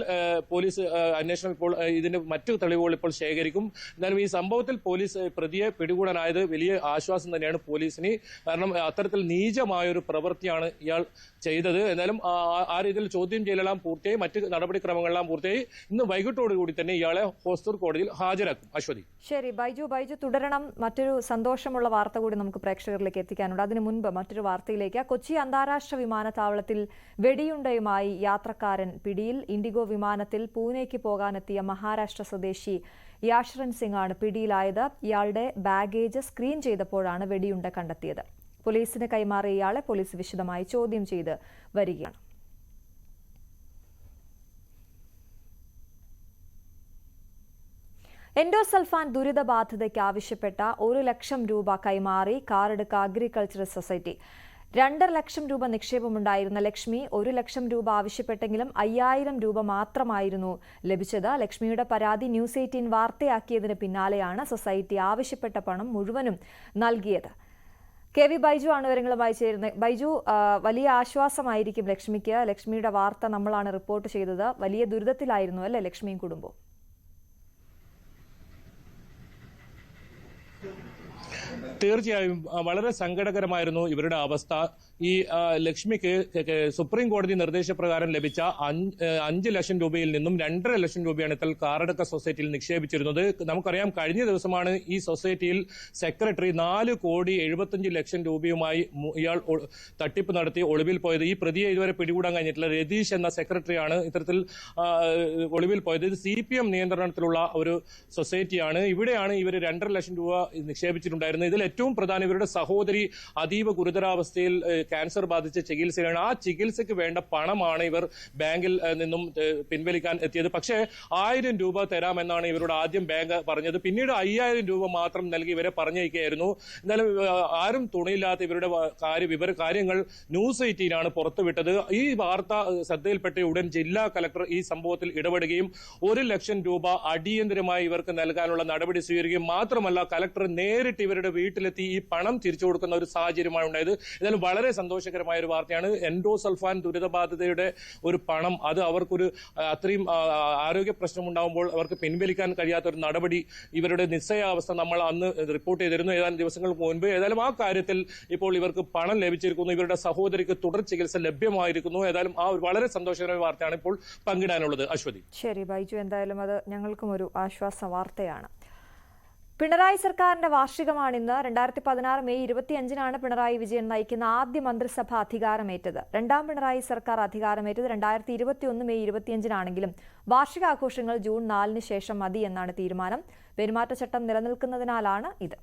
പോലീസ് അന്വേഷണം ഇപ്പോൾ ഇതിന്റെ മറ്റു തെളിവുകൾ ഇപ്പോൾ ശേഖരിക്കും. എന്നാലും ഈ സംഭവത്തിൽ പോലീസ് പ്രതിയെ പിടികൂടാനായത് വലിയ ആശ്വാസം തന്നെയാണ് പോലീസിന്. കാരണം അത്തരത്തിൽ നീചമായൊരു പ്രവൃത്തിയാണ് ഇയാൾ ചെയ്തത്. എന്നാലും ആ രീതിയിൽ ചോദ്യം ചെയ്യലെല്ലാം പൂർത്തിയായി, മറ്റ് നടപടിക്രമങ്ങളെല്ലാം പൂർത്തിയായി. ഇന്ന് വൈകിട്ടോടുകൂടി തന്നെ ഇയാളെ ഹോസ്ദുർഗ് കോടതിയിൽ ഹാജരാക്കും. അശ്വതി. ശരി ബൈജു തുടരണം. മറ്റൊരു സന്തോഷമുള്ള വാർത്ത കൂടി നമുക്ക് പ്രേക്ഷകരിലേക്ക് എത്തിക്കാനുണ്ട്. അതിനു മുൻപ് മറ്റൊരു വാർത്തയിലേക്ക്. കൊച്ചി അന്താരാഷ്ട്ര വിമാനത്താവളത്തിൽ വെടിയുണ്ടയുമായി യാത്രക്കാരൻ പിടിയിൽ. ഇൻഡിഗോ വിമാനത്തിൽ പൂനെക്ക് പോകാനെത്തിയ മഹാരാഷ്ട്ര സ്വദേശി യാഷ്റൻ സിംഗ് ആണ് പിടിയിലായത്. ഇയാളുടെ ബാഗേജ് സ്ക്രീൻ ചെയ്തപ്പോഴാണ് വെടിയുണ്ട കണ്ടെത്തിയത്. പോലീസിന് കൈമാറിയ ഇയാളെ പോലീസ് വിശദമായി ചോദ്യം ചെയ്ത് വരികയാണ്. എൻഡോസൾഫാൻ ദുരിതബാധിതയ്ക്ക് ആവശ്യപ്പെട്ട 1 ലക്ഷം രൂപ കൈമാറി കാറടുക്ക അഗ്രികൾച്ചറൽ സൊസൈറ്റി. 2.5 ലക്ഷം രൂപ നിക്ഷേപമുണ്ടായിരുന്ന ലക്ഷ്മി 1 ലക്ഷം രൂപ ആവശ്യപ്പെട്ടെങ്കിലും 5000 രൂപ മാത്രമായിരുന്നു ലഭിച്ചത്. ലക്ഷ്മിയുടെ പരാതി ന്യൂസ് 18 വാർത്തയാക്കിയതിന് പിന്നാലെയാണ് സൊസൈറ്റി ആവശ്യപ്പെട്ട പണം മുഴുവനും നൽകിയത്. KV ബൈജു ആണ് വിവരങ്ങളുമായി ചേരുന്നത്. ബൈജു, വലിയ ആശ്വാസമായിരിക്കും ലക്ഷ്മിക്ക്. ലക്ഷ്മിയുടെ വാർത്ത നമ്മളാണ് റിപ്പോർട്ട് ചെയ്തത്. വലിയ ദുരിതത്തിലായിരുന്നു അല്ലേ ലക്ഷ്മിയും കുടുംബവും? തീർച്ചയായും വളരെ സങ്കടകരമായിരുന്നു ഇവരുടെ അവസ്ഥ. ഈ ലക്ഷ്മിക്ക് സുപ്രീം കോടതി നിർദ്ദേശപ്രകാരം ലഭിച്ച 5 ലക്ഷം രൂപയിൽ നിന്നും 2.5 ലക്ഷം രൂപയാണ് ഇപ്പോൾ കാറടുക്ക സൊസൈറ്റിയിൽ നിക്ഷേപിച്ചിരുന്നത്. നമുക്കറിയാം, കഴിഞ്ഞ ദിവസമാണ് ഈ സൊസൈറ്റിയിൽ സെക്രട്ടറി 4.75 കോടി രൂപയുമായി ഇയാൾ തട്ടിപ്പ് നടത്തി ഒളിവിൽ പോയത്. ഈ പ്രതിയെ ഇതുവരെ പിടികൂടാൻ കഴിഞ്ഞിട്ടില്ല. രതീഷ് എന്ന സെക്രട്ടറിയാണ് ഇത്തരത്തിൽ ഒളിവിൽ പോയത്. ഇത് CPM നിയന്ത്രണത്തിലുള്ള ഒരു സൊസൈറ്റിയാണ്. ഇവിടെയാണ് ഇവർ 2.5 ലക്ഷം രൂപ നിക്ഷേപിച്ചിട്ടുണ്ടായിരുന്നത്. ഇതിൽ ഏറ്റവും പ്രധാനം, ഇവരുടെ സഹോദരി അതീവ ഗുരുതരാവസ്ഥയിൽ ക്യാൻസർ ബാധിച്ച ചികിത്സയാണ്. ആ ചികിത്സയ്ക്ക് വേണ്ട പണമാണ് ഇവർ ബാങ്കിൽ നിന്നും പിൻവലിക്കാൻ എത്തിയത്. പക്ഷേ 1000 രൂപ തരാമെന്നാണ് ഇവരോട് ആദ്യം ബാങ്ക് പറഞ്ഞത്. പിന്നീട് 5000 രൂപ മാത്രം നൽകി ഇവരെ പറഞ്ഞയക്കുകയായിരുന്നു. എന്നാലും ആരും തുണയില്ലാത്ത ഇവരുടെ കാര്യങ്ങൾ ന്യൂസ് 18 പുറത്തുവിട്ടത്. ഈ വാർത്ത ശ്രദ്ധയിൽപ്പെട്ട ഉടൻ ജില്ലാ കലക്ടർ ഈ സംഭവത്തിൽ ഇടപെടുകയും 1 ലക്ഷം രൂപ അടിയന്തരമായി ഇവർക്ക് നൽകാനുള്ള നടപടി സ്വീകരിക്കുകയും മാത്രമല്ല, കലക്ടർ നേരിട്ട് ഇവരുടെ വീട്ടിലെത്തി ഈ പണം തിരിച്ചു കൊടുക്കുന്ന ഒരു സാഹചര്യമാണ് ഉണ്ടായത്. എന്നാലും വളരെ സന്തോഷകരമായ ഒരു വാർത്തയാണ്. എൻഡോസൾഫാൻ ദുരിതബാധിതയുടെ ഒരു പണം, അത് അവർക്കൊരു അത്രയും ആരോഗ്യ പ്രശ്നമുണ്ടാകുമ്പോൾ അവർക്ക് പിൻവലിക്കാൻ കഴിയാത്ത ഒരു നടപടി, ഇവരുടെ നിസ്സഹായാവസ്ഥ നമ്മൾ അന്ന് റിപ്പോർട്ട് ചെയ്തിരുന്നു ഏതാനും ദിവസങ്ങൾക്ക് മുൻപ്. ഏതായാലും ആ കാര്യത്തിൽ ഇപ്പോൾ ഇവർക്ക് പണം ലഭിച്ചിരിക്കുന്നു. ഇവരുടെ സഹോദരിക്ക് തുടർ ചികിത്സ ലഭ്യമായിരിക്കുന്നു. ഏതായാലും ആ ഒരു വളരെ സന്തോഷകരമായ വാർത്തയാണ് ഇപ്പോൾ പങ്കിടാനുള്ളത്. അശ്വതി. ശരി ബൈജു, എന്തായാലും അത് ഞങ്ങൾക്കും ഒരു ആശ്വാസ വാർത്തയാണ്. പിണറായി സർക്കാരിന്റെ വാർഷികമാണിന്ന്. 2016 മെയ് 25-നാണ് പിണറായി വിജയൻ നയിക്കുന്ന ആദ്യ മന്ത്രിസഭ അധികാരമേറ്റത്. രണ്ടാം പിണറായി സർക്കാർ അധികാരമേറ്റത് 2021 മെയ് 25-നാണെങ്കിലും വാർഷികാഘോഷങ്ങൾ ജൂൺ 4-ന് ശേഷം മതി എന്നാണ് തീരുമാനം. പെരുമാറ്റച്ചട്ടം നിലനിൽക്കുന്നതിനാലാണ് ഇത്.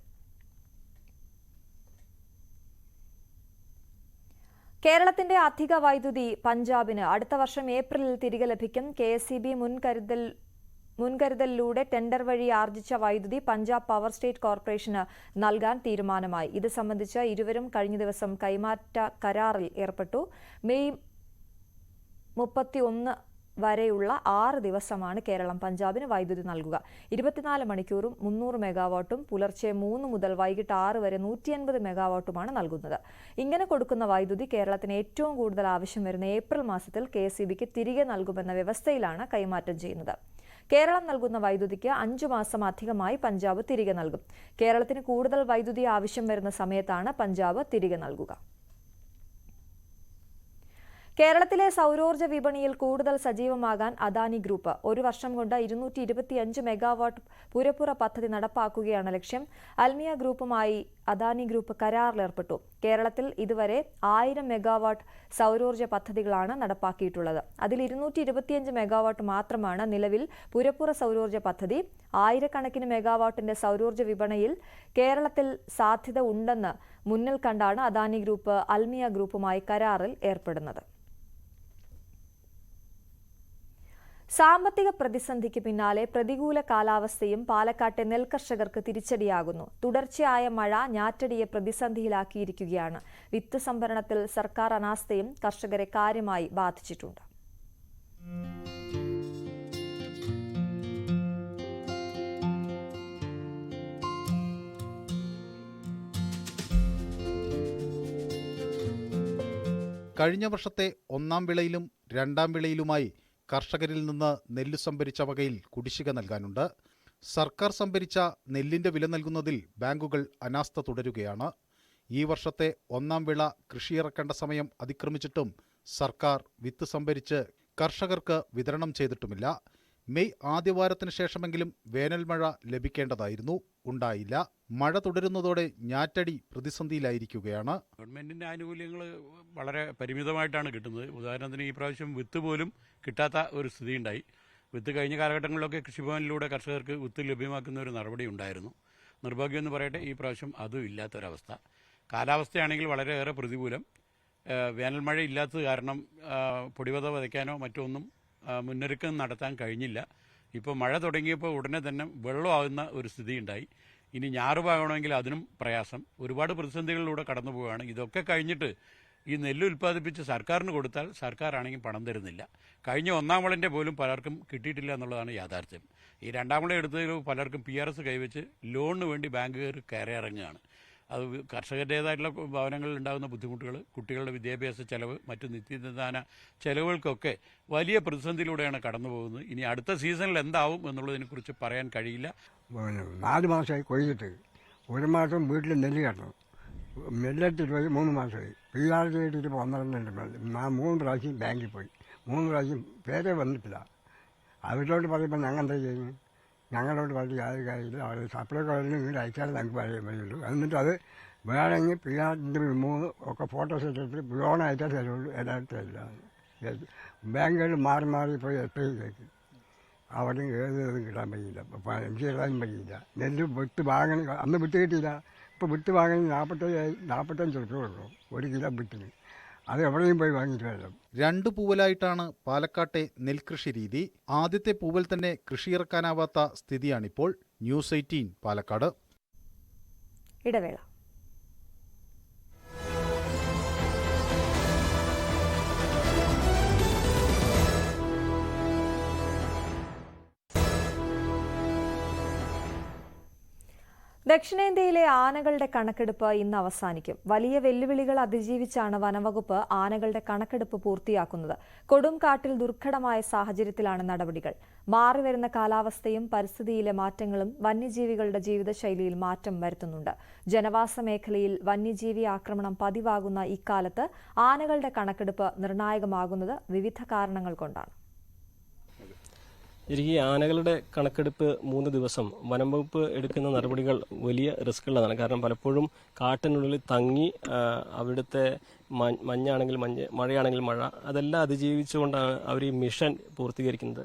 കേരളത്തിന്റെ അധിക വൈദ്യുതി പഞ്ചാബിന് അടുത്ത വർഷം ഏപ്രിലിൽ തിരികെ ലഭിക്കും. KSEB മുൻകരുതലിലൂടെ ടെൻഡർ വഴി ആർജിച്ച വൈദ്യുതി പഞ്ചാബ് പവർ സ്റ്റേറ്റ് കോർപ്പറേഷന് നൽകാൻ തീരുമാനമായി. ഇത് സംബന്ധിച്ച് ഇരുവരും കഴിഞ്ഞ ദിവസം കൈമാറ്റ കരാറിൽ ഏർപ്പെട്ടു. മെയ് 31 വരെയുള്ള 6 ദിവസമാണ് കേരളം പഞ്ചാബിന് വൈദ്യുതി നൽകുക. 24 മണിക്കൂറും 300 മെഗാവാട്ടും പുലർച്ചെ 3 മുതൽ വൈകിട്ട് 6 വരെ 150 മെഗാവാട്ടുമാണ് നൽകുന്നത്. ഇങ്ങനെ കൊടുക്കുന്ന വൈദ്യുതി കേരളത്തിന് ഏറ്റവും കൂടുതൽ ആവശ്യം വരുന്ന ഏപ്രിൽ മാസത്തിൽ KSEBക്ക് തിരികെ നൽകുമെന്ന വ്യവസ്ഥയിലാണ് കൈമാറ്റം ചെയ്യുന്നത്. കേരളം നൽകുന്ന വൈദ്യുതിക്ക് 5 മാസം അധികമായി പഞ്ചാബ് തിരികെ നൽകും. കേരളത്തിന് കൂടുതൽ വൈദ്യുതി ആവശ്യം വരുന്ന സമയത്താണ് പഞ്ചാബ് തിരികെ നൽകുക. കേരളത്തിലെ സൗരോർജ്ജ വിപണിയിൽ കൂടുതൽ സജീവമാകാൻ അദാനി ഗ്രൂപ്പ് 1 വർഷം കൊണ്ട് 225 മെഗാവാട്ട് പുരപ്പുറ പദ്ധതി നടപ്പാക്കുകയാണ് ലക്ഷ്യം. അൽമിയ ഗ്രൂപ്പുമായി അദാനി ഗ്രൂപ്പ് കരാറിലേർപ്പെട്ടു. കേരളത്തിൽ ഇതുവരെ 1000 മെഗാവാട്ട് സൗരോർജ്ജ പദ്ധതികളാണ് നടപ്പാക്കിയിട്ടുള്ളത്. അതിൽ 225 മെഗാവാട്ട് മാത്രമാണ് നിലവിൽ പുരപ്പുറ സൗരോർജ്ജ പദ്ധതി. ആയിരക്കണക്കിന് മെഗാവാട്ടിന്റെ സൗരോർജ്ജ വിപണിയിൽ കേരളത്തിൽ സാധ്യത ഉണ്ടെന്ന് മുന്നിൽ കണ്ടാണ് അദാനി ഗ്രൂപ്പ് അൽമിയ ഗ്രൂപ്പുമായി കരാറിൽ ഏർപ്പെടുന്നത്. സാമ്പത്തിക പ്രതിസന്ധിക്ക് പിന്നാലെ പ്രതികൂല കാലാവസ്ഥയും പാലക്കാട്ടെ നെൽകർഷകർക്ക് തിരിച്ചടിയാകുന്നു. തുടർച്ചയായ മഴ ഞാറ്റടിയെ പ്രതിസന്ധിയിലാക്കിയിരിക്കുകയാണ്. വിത്ത് സംഭരണത്തിൽ സർക്കാർ അനാസ്ഥയും കർഷകരെ കാര്യമായി ബാധിച്ചിട്ടുണ്ട്. കഴിഞ്ഞ വർഷത്തെ ഒന്നാം വിളയിലും രണ്ടാം വിളയിലുമായി കർഷകരിൽ നിന്ന് നെല്ല് സംഭരിച്ച വകയിൽ കുടിശ്ശിക നൽകാനുണ്ട്. സർക്കാർ സംഭരിച്ച നെല്ലിന്റെ വില നൽകുന്നതിൽ ബാങ്കുകൾ അനാസ്ഥ തുടരുകയാണ്. ഈ വർഷത്തെ ഒന്നാം വിള കൃഷിയിറക്കേണ്ട സമയം അതിക്രമിച്ചിട്ടും സർക്കാർ വിത്ത് സംഭരിച്ച് കർഷകർക്ക് വിതരണം ചെയ്തിട്ടുമില്ല. മെയ് ആദ്യവാരത്തിന് ശേഷമെങ്കിലും വേനൽ മഴ ലഭിക്കേണ്ടതായിരുന്നു, ഉണ്ടായില്ല. മഴ തുടരുന്നതോടെ ഞാറ്റടി പ്രതിസന്ധിയിലായിരിക്കുകയാണ്. ഗവൺമെന്റിന്റെ ആനുകൂല്യങ്ങൾ വളരെ പരിമിതമായിട്ടാണ് കിട്ടുന്നത്. ഉദാഹരണത്തിന് ഈ പ്രാവശ്യം വിത്ത് പോലും കിട്ടാത്ത ഒരു സ്ഥിതി ഉണ്ടായി. വിത്ത് കഴിഞ്ഞ കാലഘട്ടങ്ങളിലൊക്കെ കൃഷിഭവനിലൂടെ കർഷകർക്ക് വിത്ത് ലഭ്യമാക്കുന്ന ഒരു നടപടി ഉണ്ടായിരുന്നു. നിർഭാഗ്യം എന്ന് പറയട്ടെ, ഈ പ്രാവശ്യം അതും ഇല്ലാത്തൊരവസ്ഥ. കാലാവസ്ഥയാണെങ്കിൽ വളരെയേറെ പ്രതികൂലം. വേനൽമഴ ഇല്ലാത്തത് കാരണം പൊടിവത വിതയ്ക്കാനോ മറ്റൊന്നും മുന്നൊരുക്കം നടത്താൻ കഴിഞ്ഞില്ല. ഇപ്പോൾ മഴ തുടങ്ങിയപ്പോൾ ഉടനെ തന്നെ വെള്ളമാകുന്ന ഒരു സ്ഥിതി ഉണ്ടായി. ഇനി ഞാറുപാകണമെങ്കിൽ അതിനും പ്രയാസം. ഒരുപാട് പ്രതിസന്ധികളിലൂടെ കടന്നു പോവുകയാണ്. ഇതൊക്കെ കഴിഞ്ഞിട്ട് ഈ നെല്ല് ഉൽപ്പാദിപ്പിച്ച് സർക്കാരിന് കൊടുത്താൽ സർക്കാരാണെങ്കിൽ പണം തരുന്നില്ല. കഴിഞ്ഞ ഒന്നാം വിളൻ്റെ പോലും പലർക്കും കിട്ടിയിട്ടില്ല എന്നുള്ളതാണ് യാഥാർത്ഥ്യം. ഈ രണ്ടാം വിള എടുത്തതിൽ പലർക്കും PRS കൈവച്ച് ലോണിന് വേണ്ടി ബാങ്കുകാർ കയറിയിറങ്ങുകയാണ്. അത് കർഷകരുടേതായിട്ടുള്ള ഭവനങ്ങളിൽ ഉണ്ടാകുന്ന ബുദ്ധിമുട്ടുകൾ, കുട്ടികളുടെ വിദ്യാഭ്യാസ ചെലവ്, മറ്റു നിത്യനിദാന ചെലവുകൾക്കൊക്കെ വലിയ പ്രതിസന്ധിയിലൂടെയാണ് കടന്നു പോകുന്നത്. ഇനി അടുത്ത സീസണിൽ എന്താവും എന്നുള്ളതിനെക്കുറിച്ച് പറയാൻ കഴിയില്ല. 4 മാസമായി കൊയ്തിട്ട് 1 മാസം വീട്ടിൽ നെല്ല് കെട്ടണം. നെല്ലെടുത്തിട്ട് പോയി 3 മാസമായി. PRS കിട്ടിയിട്ട് 12 3 പ്രാവശ്യം ബാങ്കിൽ പോയി. 3 പ്രാവശ്യം പേരെ വന്നിട്ടില്ല. അവരോട് പറയുമ്പോൾ ഞങ്ങൾ എന്താ ചെയ്യുന്നത്? ഞങ്ങളോട് പറഞ്ഞ് യാതൊരു കാര്യമില്ല. അവർ സപ്ലൈ ഇങ്ങോട്ട് അയച്ചാൽ ഞങ്ങൾക്ക് പറയാൻ പറ്റുള്ളൂ. എന്നിട്ട് അത് വേണമെങ്കിൽ PRSന്റെ 3 ഒക്കെ ഫോട്ടോസ് എടുത്തിട്ട് ലോൺ അയച്ചാൽ തരുള്ളൂ. എല്ലാവരും തരില്ല. ബാങ്കുകളിൽ മാറി മാറി പോയി എത്രയിലേക്ക് അവിടെ ഏതും കിട്ടാൻ പറ്റില്ല. എനിക്ക് ഇടാനും പറ്റിയില്ല. നെല്ല് വിത്ത് വാങ്ങണ അന്ന് വിത്ത് കിട്ടിയില്ല. ഇപ്പോൾ വിത്ത് വാങ്ങണ 45 റുപ്യ ഉള്ളൂ 1 കിലോ വിത്തിന്. അത് എവിടെയും പോയി വാങ്ങിയിട്ട് വരണം. 2 പൂവലായിട്ടാണ് പാലക്കാട്ടെ നെൽകൃഷി രീതി. ആദ്യത്തെ പൂവൽ തന്നെ കൃഷിയിറക്കാനാവാത്ത സ്ഥിതിയാണിപ്പോൾ. ന്യൂസ് 18 പാലക്കാട്. ഇടവേള. ദക്ഷിണേന്ത്യയിലെ ആനകളുടെ കണക്കെടുപ്പ് ഇന്ന് അവസാനിക്കും. വലിയ വെല്ലുവിളികൾ അതിജീവിച്ചാണ് വനവകുപ്പ് ആനകളുടെ കണക്കെടുപ്പ് പൂർത്തിയാക്കുന്നത്. കൊടുംകാട്ടിൽ ദുർഘടമായ സാഹചര്യത്തിലാണ് നടപടികൾ. മാറിവരുന്ന കാലാവസ്ഥയും പരിസ്ഥിതിയിലെ മാറ്റങ്ങളും വന്യജീവികളുടെ ജീവിതശൈലിയിൽ മാറ്റം വരുത്തുന്നുണ്ട്. ജനവാസ മേഖലയിൽ വന്യജീവി ആക്രമണം പതിവാകുന്ന ഇക്കാലത്ത് ആനകളുടെ കണക്കെടുപ്പ് നിർണായകമാകുന്നത് വിവിധ കാരണങ്ങൾ കൊണ്ടാണ്. ഈ ആനകളുടെ കണക്കെടുപ്പ് 3 ദിവസം വനം വകുപ്പ് എടുക്കുന്ന നടപടികൾ വലിയ റിസ്ക്കുള്ളതാണ്. കാരണം പലപ്പോഴും കാട്ടിനുള്ളിൽ തങ്ങി അവിടുത്തെ മഞ്ഞാണെങ്കിൽ മഴയാണെങ്കിൽ മഴ, അതെല്ലാം അതിജീവിച്ചുകൊണ്ടാണ് അവർ ഈ മിഷൻ പൂർത്തീകരിക്കുന്നത്.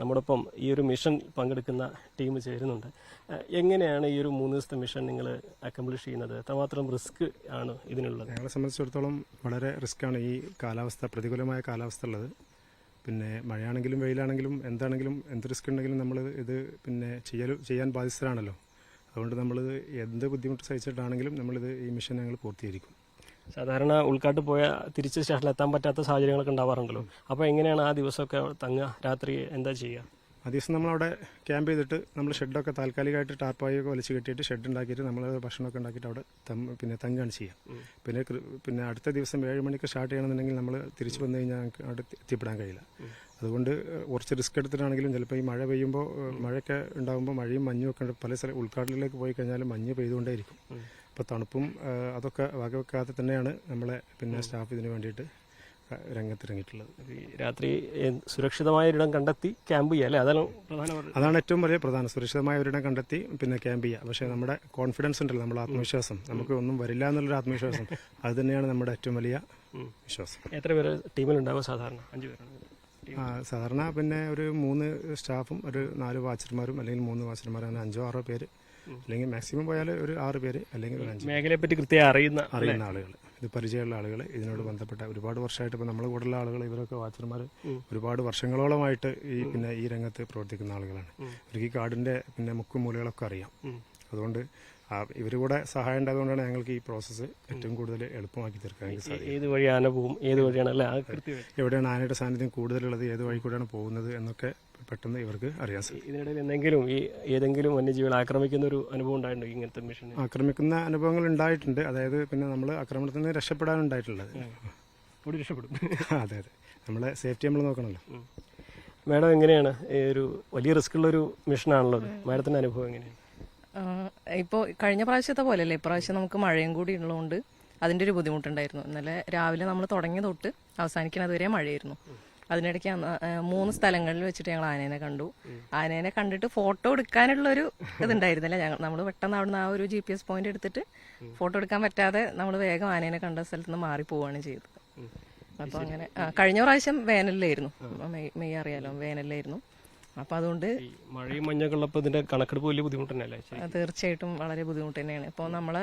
നമ്മോടൊപ്പം ഈ ഒരു മിഷൻ പങ്കെടുക്കുന്ന ടീം ചേരുന്നുണ്ട്. എങ്ങനെയാണ് ഈ ഒരു 3 ദിവസത്തെ മിഷൻ നിങ്ങൾ അക്കംപ്ലിഷ് ചെയ്യുന്നത്? എത്രമാത്രം റിസ്ക് ആണ് ഇതിനുള്ളത്? ഞങ്ങളെ സംബന്ധിച്ചിടത്തോളം വളരെ റിസ്ക്കാണ് ഈ കാലാവസ്ഥ, പ്രതികൂലമായ കാലാവസ്ഥ ഉള്ളത്. പിന്നെ മഴയാണെങ്കിലും വെയിലാണെങ്കിലും എന്താണെങ്കിലും എന്ത് റിസ്ക് ഉണ്ടെങ്കിലും നമ്മൾ ഇത് ചെയ്യാൻ ബാധ്യസ്ഥരാണല്ലോ. അതുകൊണ്ട് നമ്മളിത് എന്ത് ബുദ്ധിമുട്ട് സഹിച്ചിട്ടാണെങ്കിലും നമ്മളിത് ഈ മിഷൻ ഞങ്ങൾ പൂർത്തീകരിക്കും. സാധാരണ ഉൾക്കാട്ട് പോയാൽ തിരിച്ച് സ്റ്റേഷനിൽ എത്താൻ പറ്റാത്ത സാഹചര്യങ്ങളൊക്കെ ഉണ്ടാവാറുണ്ടല്ലോ. അപ്പോൾ എങ്ങനെയാണ് ആ ദിവസമൊക്കെ തങ്ങുക? രാത്രി എന്താ ചെയ്യുക? ആ ദിവസം നമ്മളവിടെ ക്യാമ്പ് ചെയ്തിട്ട് നമ്മൾ ഷെഡൊക്കെ താൽക്കാലികമായിട്ട് ടാർപ്പായൊക്കെ വലിച്ചു കെട്ടിയിട്ട് ഷെഡ് ഉണ്ടാക്കിയിട്ട് നമ്മൾ ഭക്ഷണമൊക്കെ ഉണ്ടാക്കിയിട്ട് അവിടെ തങ്ങുകയാണ് ചെയ്യുക. പിന്നെ അടുത്ത ദിവസം 7 മണിക്ക് സ്റ്റാർട്ട് ചെയ്യണമെന്നുണ്ടെങ്കിൽ നമ്മൾ തിരിച്ചു വന്നു കഴിഞ്ഞാൽ ഞങ്ങൾക്ക് അവിടെ എത്തിപ്പെടാൻ കഴിയില്ല. അതുകൊണ്ട് കുറച്ച് റിസ്ക് എടുത്തിട്ടാണെങ്കിലും ചിലപ്പോൾ ഈ മഴ പെയ്യുമ്പോൾ മഴയൊക്കെ ഉണ്ടാകുമ്പോൾ മഴയും മഞ്ഞും ഒക്കെ പല ഉൾക്കാട്ടിലേക്ക് പോയി കഴിഞ്ഞാൽ മഞ്ഞ് പെയ്തുകൊണ്ടേയിരിക്കും. അപ്പോൾ തണുപ്പും അതൊക്കെ വകവെക്കാതെ തന്നെയാണ് നമ്മളെ സ്റ്റാഫ് ഇതിന് വേണ്ടിയിട്ട് രംഗത്തിറങ്ങിയിട്ടുള്ളത്. രാത്രി സുരക്ഷിതമായ ഒരിടം കണ്ടെത്തി ക്യാമ്പ് ചെയ്യുക അല്ലേ? അതാണ് ഏറ്റവും വലിയ പ്രധാനം. സുരക്ഷിതമായ ഒരിടം കണ്ടെത്തി പിന്നെ ക്യാമ്പ് ചെയ്യുക. പക്ഷേ നമ്മുടെ കോൺഫിഡൻസ് ഉണ്ടല്ലോ, നമ്മുടെ ആത്മവിശ്വാസം, നമുക്ക് ഒന്നും വരില്ല എന്നുള്ളൊരു ആത്മവിശ്വാസം, അത് തന്നെയാണ് നമ്മുടെ ഏറ്റവും വലിയ വിശ്വാസം. എത്ര പേര് ടീമിലുണ്ടാവുക? സാധാരണ 5 പേരാണ്. സാധാരണ പിന്നെ ഒരു 3 സ്റ്റാഫും ഒരു 4 വാച്ചർമാരും അല്ലെങ്കിൽ 3 വാച്ചർമാരാണ് 5-6 പേര്, അല്ലെങ്കിൽ മാക്സിമം പോയാൽ ഒരു 6 പേര് അല്ലെങ്കിൽ ഒരു 5. മേഖലയെ പറ്റി കൃത്യമായി അറിയുന്ന ആളുകൾ, ഇത് പരിചയമുള്ള ആളുകൾ, ഇതിനോട് ബന്ധപ്പെട്ട ഒരുപാട് വർഷമായിട്ട് ഇപ്പോൾ നമ്മുടെ കൂടെയുള്ള ആളുകൾ, ഇവരൊക്കെ വാച്ചർമാർ ഒരുപാട് വർഷങ്ങളോളമായിട്ട് ഈ രംഗത്ത് പ്രവർത്തിക്കുന്ന ആളുകളാണ്. ഇവർക്ക് ഈ കാടിന്റെ പിന്നെ മുക്കും മൂലകളൊക്കെ അറിയാം. അതുകൊണ്ട് ഇവരുടെ സഹായം ഉണ്ടായതുകൊണ്ടാണ് ഞങ്ങൾക്ക് ഈ പ്രോസസ്സ് ഏറ്റവും കൂടുതൽ എളുപ്പമാക്കി തീർക്കാൻ സാധിക്കും. ഏത് വഴി ആന പോകും, ഏത് വഴിയാണ് അല്ലേ, എവിടെയാണ് ആനയുടെ സാന്നിധ്യം കൂടുതലുള്ളത്, ഏത് വഴി കൂടെയാണ് പോകുന്നത് എന്നൊക്കെ പെട്ടെന്ന് ഇവർക്ക് അറിയാൻ സാധിക്കും. ഇതിനിടയിൽ എന്തെങ്കിലും ഏതെങ്കിലും വന്യജീവികൾ ആക്രമിക്കുന്ന ഒരു അനുഭവം ഉണ്ടായിട്ടുണ്ടോ ഇങ്ങനത്തെ മിഷൻ? ആക്രമിക്കുന്ന അനുഭവങ്ങൾ ഉണ്ടായിട്ടുണ്ട്. അതായത് പിന്നെ നമ്മൾ ആക്രമണത്തിൽ നിന്ന് രക്ഷപ്പെടാനുണ്ടായിട്ടുള്ളത്. രക്ഷപ്പെടും. അതെ, നമ്മളെ സേഫ്റ്റി നമ്മൾ നോക്കണമല്ലോ. മാഡം എങ്ങനെയാണ് ഒരു വലിയ റിസ്ക് ഉള്ള ഒരു മിഷനാണല്ലോ, മാഡത്തിന്റെ അനുഭവം എങ്ങനെയാണ്? ഇപ്പോൾ കഴിഞ്ഞ പ്രാവശ്യത്തെ പോലെയല്ലേ, ഇപ്രാവശ്യം നമുക്ക് മഴയും കൂടി ഉള്ളതുകൊണ്ട് അതിൻ്റെ ഒരു ബുദ്ധിമുട്ടുണ്ടായിരുന്നു. ഇന്നലെ രാവിലെ നമ്മൾ തുടങ്ങിയ തൊട്ട് അവസാനിക്കുന്നത് വരെ മഴയായിരുന്നു. അതിനിടയ്ക്ക് 3 സ്ഥലങ്ങളിൽ വെച്ചിട്ട് ഞങ്ങൾ ആനേനെ കണ്ടു. ആനേനെ കണ്ടിട്ട് ഫോട്ടോ എടുക്കാനുള്ളൊരു ഇതുണ്ടായിരുന്നില്ല. നമ്മൾ പെട്ടെന്ന് അവിടുന്ന് ആ ഒരു GPS പോയിന്റ് എടുത്തിട്ട് ഫോട്ടോ എടുക്കാൻ പറ്റാതെ നമ്മൾ വേഗം ആനേനെ കണ്ട സ്ഥലത്ത് നിന്ന് മാറി പോവുകയാണ് ചെയ്തത്. അപ്പോൾ അങ്ങനെ കഴിഞ്ഞ പ്രാവശ്യം വേനലിലായിരുന്നു, മെയ് അറിയാലോ, വേനലിലായിരുന്നു. അപ്പൊ അതുകൊണ്ട് മഴയും മഞ്ഞൊക്കെ ഉള്ളപ്പോൾ ഇതിന്റെ കണക്കെടുപ്പ് വലിയ ബുദ്ധിമുട്ട് തന്നെയല്ലേ? തീർച്ചയായിട്ടും വളരെ ബുദ്ധിമുട്ട് തന്നെയാണ്. ഇപ്പോൾ നമ്മള്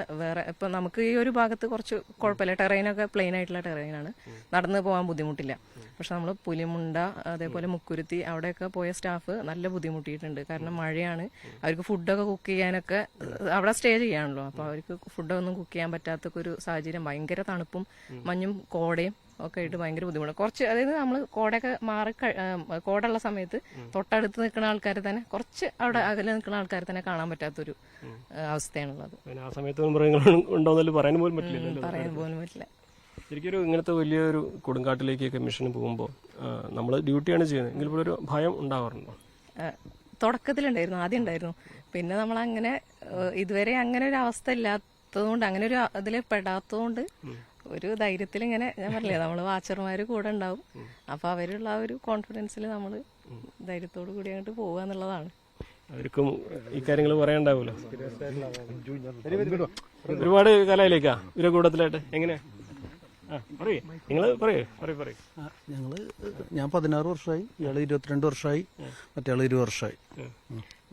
ഇപ്പൊ നമുക്ക് ഈ ഒരു ഭാഗത്ത് കുറച്ച് കുഴപ്പമില്ല, ടെറൈനൊക്കെ പ്ലെയിൻ ആയിട്ടുള്ള ടെറൈനാണ്, നടന്നു പോകാൻ ബുദ്ധിമുട്ടില്ല. പക്ഷെ നമ്മൾ പുലിമുണ്ട, അതേപോലെ മുക്കുരുത്തി, അവിടെയൊക്കെ പോയ സ്റ്റാഫ് നല്ല ബുദ്ധിമുട്ടിയിട്ടുണ്ട്. കാരണം മഴയാണ്, അവർക്ക് ഫുഡൊക്കെ കുക്ക് ചെയ്യാനൊക്കെ അവിടെ സ്റ്റേ ചെയ്യാണല്ലോ, അപ്പൊ അവർക്ക് ഫുഡൊന്നും കുക്ക് ചെയ്യാൻ പറ്റാത്തൊരു സാഹചര്യം. ഭയങ്കര തണുപ്പും മഞ്ഞും കോടയും ഒക്കെ ആയിട്ട് ഭയങ്കര ബുദ്ധിമുട്ട്. കുറച്ച് അതായത് നമ്മൾ കോടയൊക്കെ കോടുള്ള സമയത്ത് തൊട്ടടുത്ത് നിൽക്കുന്ന ആൾക്കാരെ തന്നെ, കുറച്ച് അവിടെ അകലെ നിൽക്കുന്ന ആൾക്കാരെ തന്നെ കാണാൻ പറ്റാത്തൊരു അവസ്ഥയാണുള്ളത്. ആ സമയത്ത് മൃഗങ്ങളുണ്ടോന്നല്ല പറയാൻ പോലും പറ്റില്ല. ശരിക്കും ഇങ്ങനത്തെ വലിയൊരു കൊടുങ്കാട്ടിലേക്കൊക്കെ മിഷന് പോകുമ്പോൾ നമ്മൾ ഡ്യൂട്ടിയാണ് ചെയ്യുന്നത്, എങ്കിൽ പോലും ഒരു ഭയം ഉണ്ടാവാറുണ്ടോ? തുടക്കത്തിലുണ്ടായിരുന്നു, ആദ്യം ഉണ്ടായിരുന്നു. പിന്നെ നമ്മളങ്ങനെ ഇതുവരെ അങ്ങനെ ഒരു അവസ്ഥ ഇല്ലാത്തതുകൊണ്ട്, അങ്ങനെ ഒരു ഇതിൽ പെടാത്തതുകൊണ്ട് ഒരു ധൈര്യത്തിൽ ഇങ്ങനെ, ഞാൻ പറഞ്ഞില്ലേ, നമ്മൾ വാച്ചർമാർ കൂടെ ഉണ്ടാവും. അപ്പൊ അവരുള്ള ആ ഒരു കോൺഫിഡൻസിൽ നമ്മൾ ധൈര്യത്തോടു കൂടി അങ്ങോട്ട് പോവുക എന്നുള്ളതാണ്. അവർക്കും ഈ കാര്യങ്ങൾ പറയാണ്ടാവുമല്ലോ. ഒരുപാട് കാലയിലേക്കാ ഇവരെ കൂട്ടത്തിലായിട്ട് എങ്ങനെ? ഞാൻ 16 വർഷമായി, ഇയാള് 22 വർഷമായി, മറ്റേയാള് 20 വർഷമായി.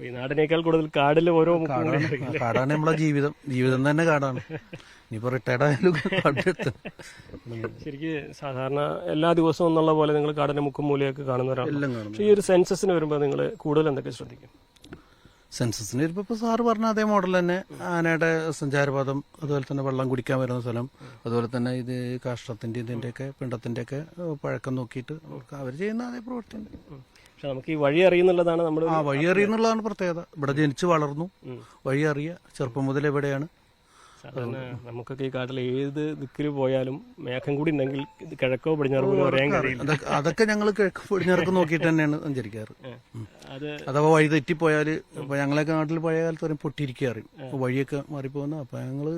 ഈ നാടിനേക്കാൾ കൂടുതൽ കാടില് ഓരോ കാടാണ് നമ്മളെ ജീവിതം തന്നെ കാടാണ്. ഇനിയിപ്പോ റിട്ടയർഡ് ആയാലും കാടെടുത്ത്. ശരിക്ക് സാധാരണ എല്ലാ ദിവസവും എന്നുള്ള പോലെ നിങ്ങൾ കാടിന്റെ മുക്കും മൂലയൊക്കെ കാണുന്നവരാണ്. പക്ഷെ ഈ ഒരു സെൻസസിന് വരുമ്പോൾ നിങ്ങൾ കൂടുതൽ എന്തൊക്കെ ശ്രദ്ധിക്കും? സെൻസസിന് വരുമ്പോൾ ഇപ്പോൾ സാറ് പറഞ്ഞ അതേ മോഡൽ തന്നെ, ആനയുടെ സഞ്ചാരപഥം, അതുപോലെ തന്നെ വെള്ളം കുടിക്കാൻ വരുന്ന സ്ഥലം, അതുപോലെ തന്നെ ഇത് കാഷ്ടത്തിന്റെ ഇതിന്റെയൊക്കെ പിണ്ടത്തിന്റെയൊക്കെ പഴക്കം നോക്കിയിട്ട് അവർ ചെയ്യുന്ന അതേ പ്രവൃത്തി. പക്ഷെ നമുക്ക് ഈ വഴി അറിയുന്നുള്ളതാണ് നമ്മുടെ വഴി അറിയുന്നുള്ളതാണ് പ്രത്യേകത. ഇവിടെ ജനിച്ചു വളർന്നു, വഴി അറിയുക, ചെറുപ്പം മുതൽ എവിടെയാണ്. സാധാരണ നമുക്കൊക്കെ ഈ കാട്ടിൽ ഏത് ദിക്കിൽ പോയാലും മേഘം കൂടി ഉണ്ടെങ്കിൽ കിഴക്കോ പടിഞ്ഞാറോ പോലും അറിയാൻ കഴിയില്ല. അതൊക്കെ ഞങ്ങൾ കിഴക്കോ പടിഞ്ഞാറൊക്കെ നോക്കിയിട്ട് തന്നെയാണ് സഞ്ചരിക്കാറ്. അഥവാ വഴി തെറ്റിപ്പോയാൽ, ഇപ്പൊ ഞങ്ങളൊക്കെ നാട്ടിൽ പഴയ കാലത്ത് പറയും പൊട്ടിയിരിക്കുക അറിയും, വഴിയൊക്കെ മാറിപ്പോകുന്ന. അപ്പൊ ഞങ്ങള്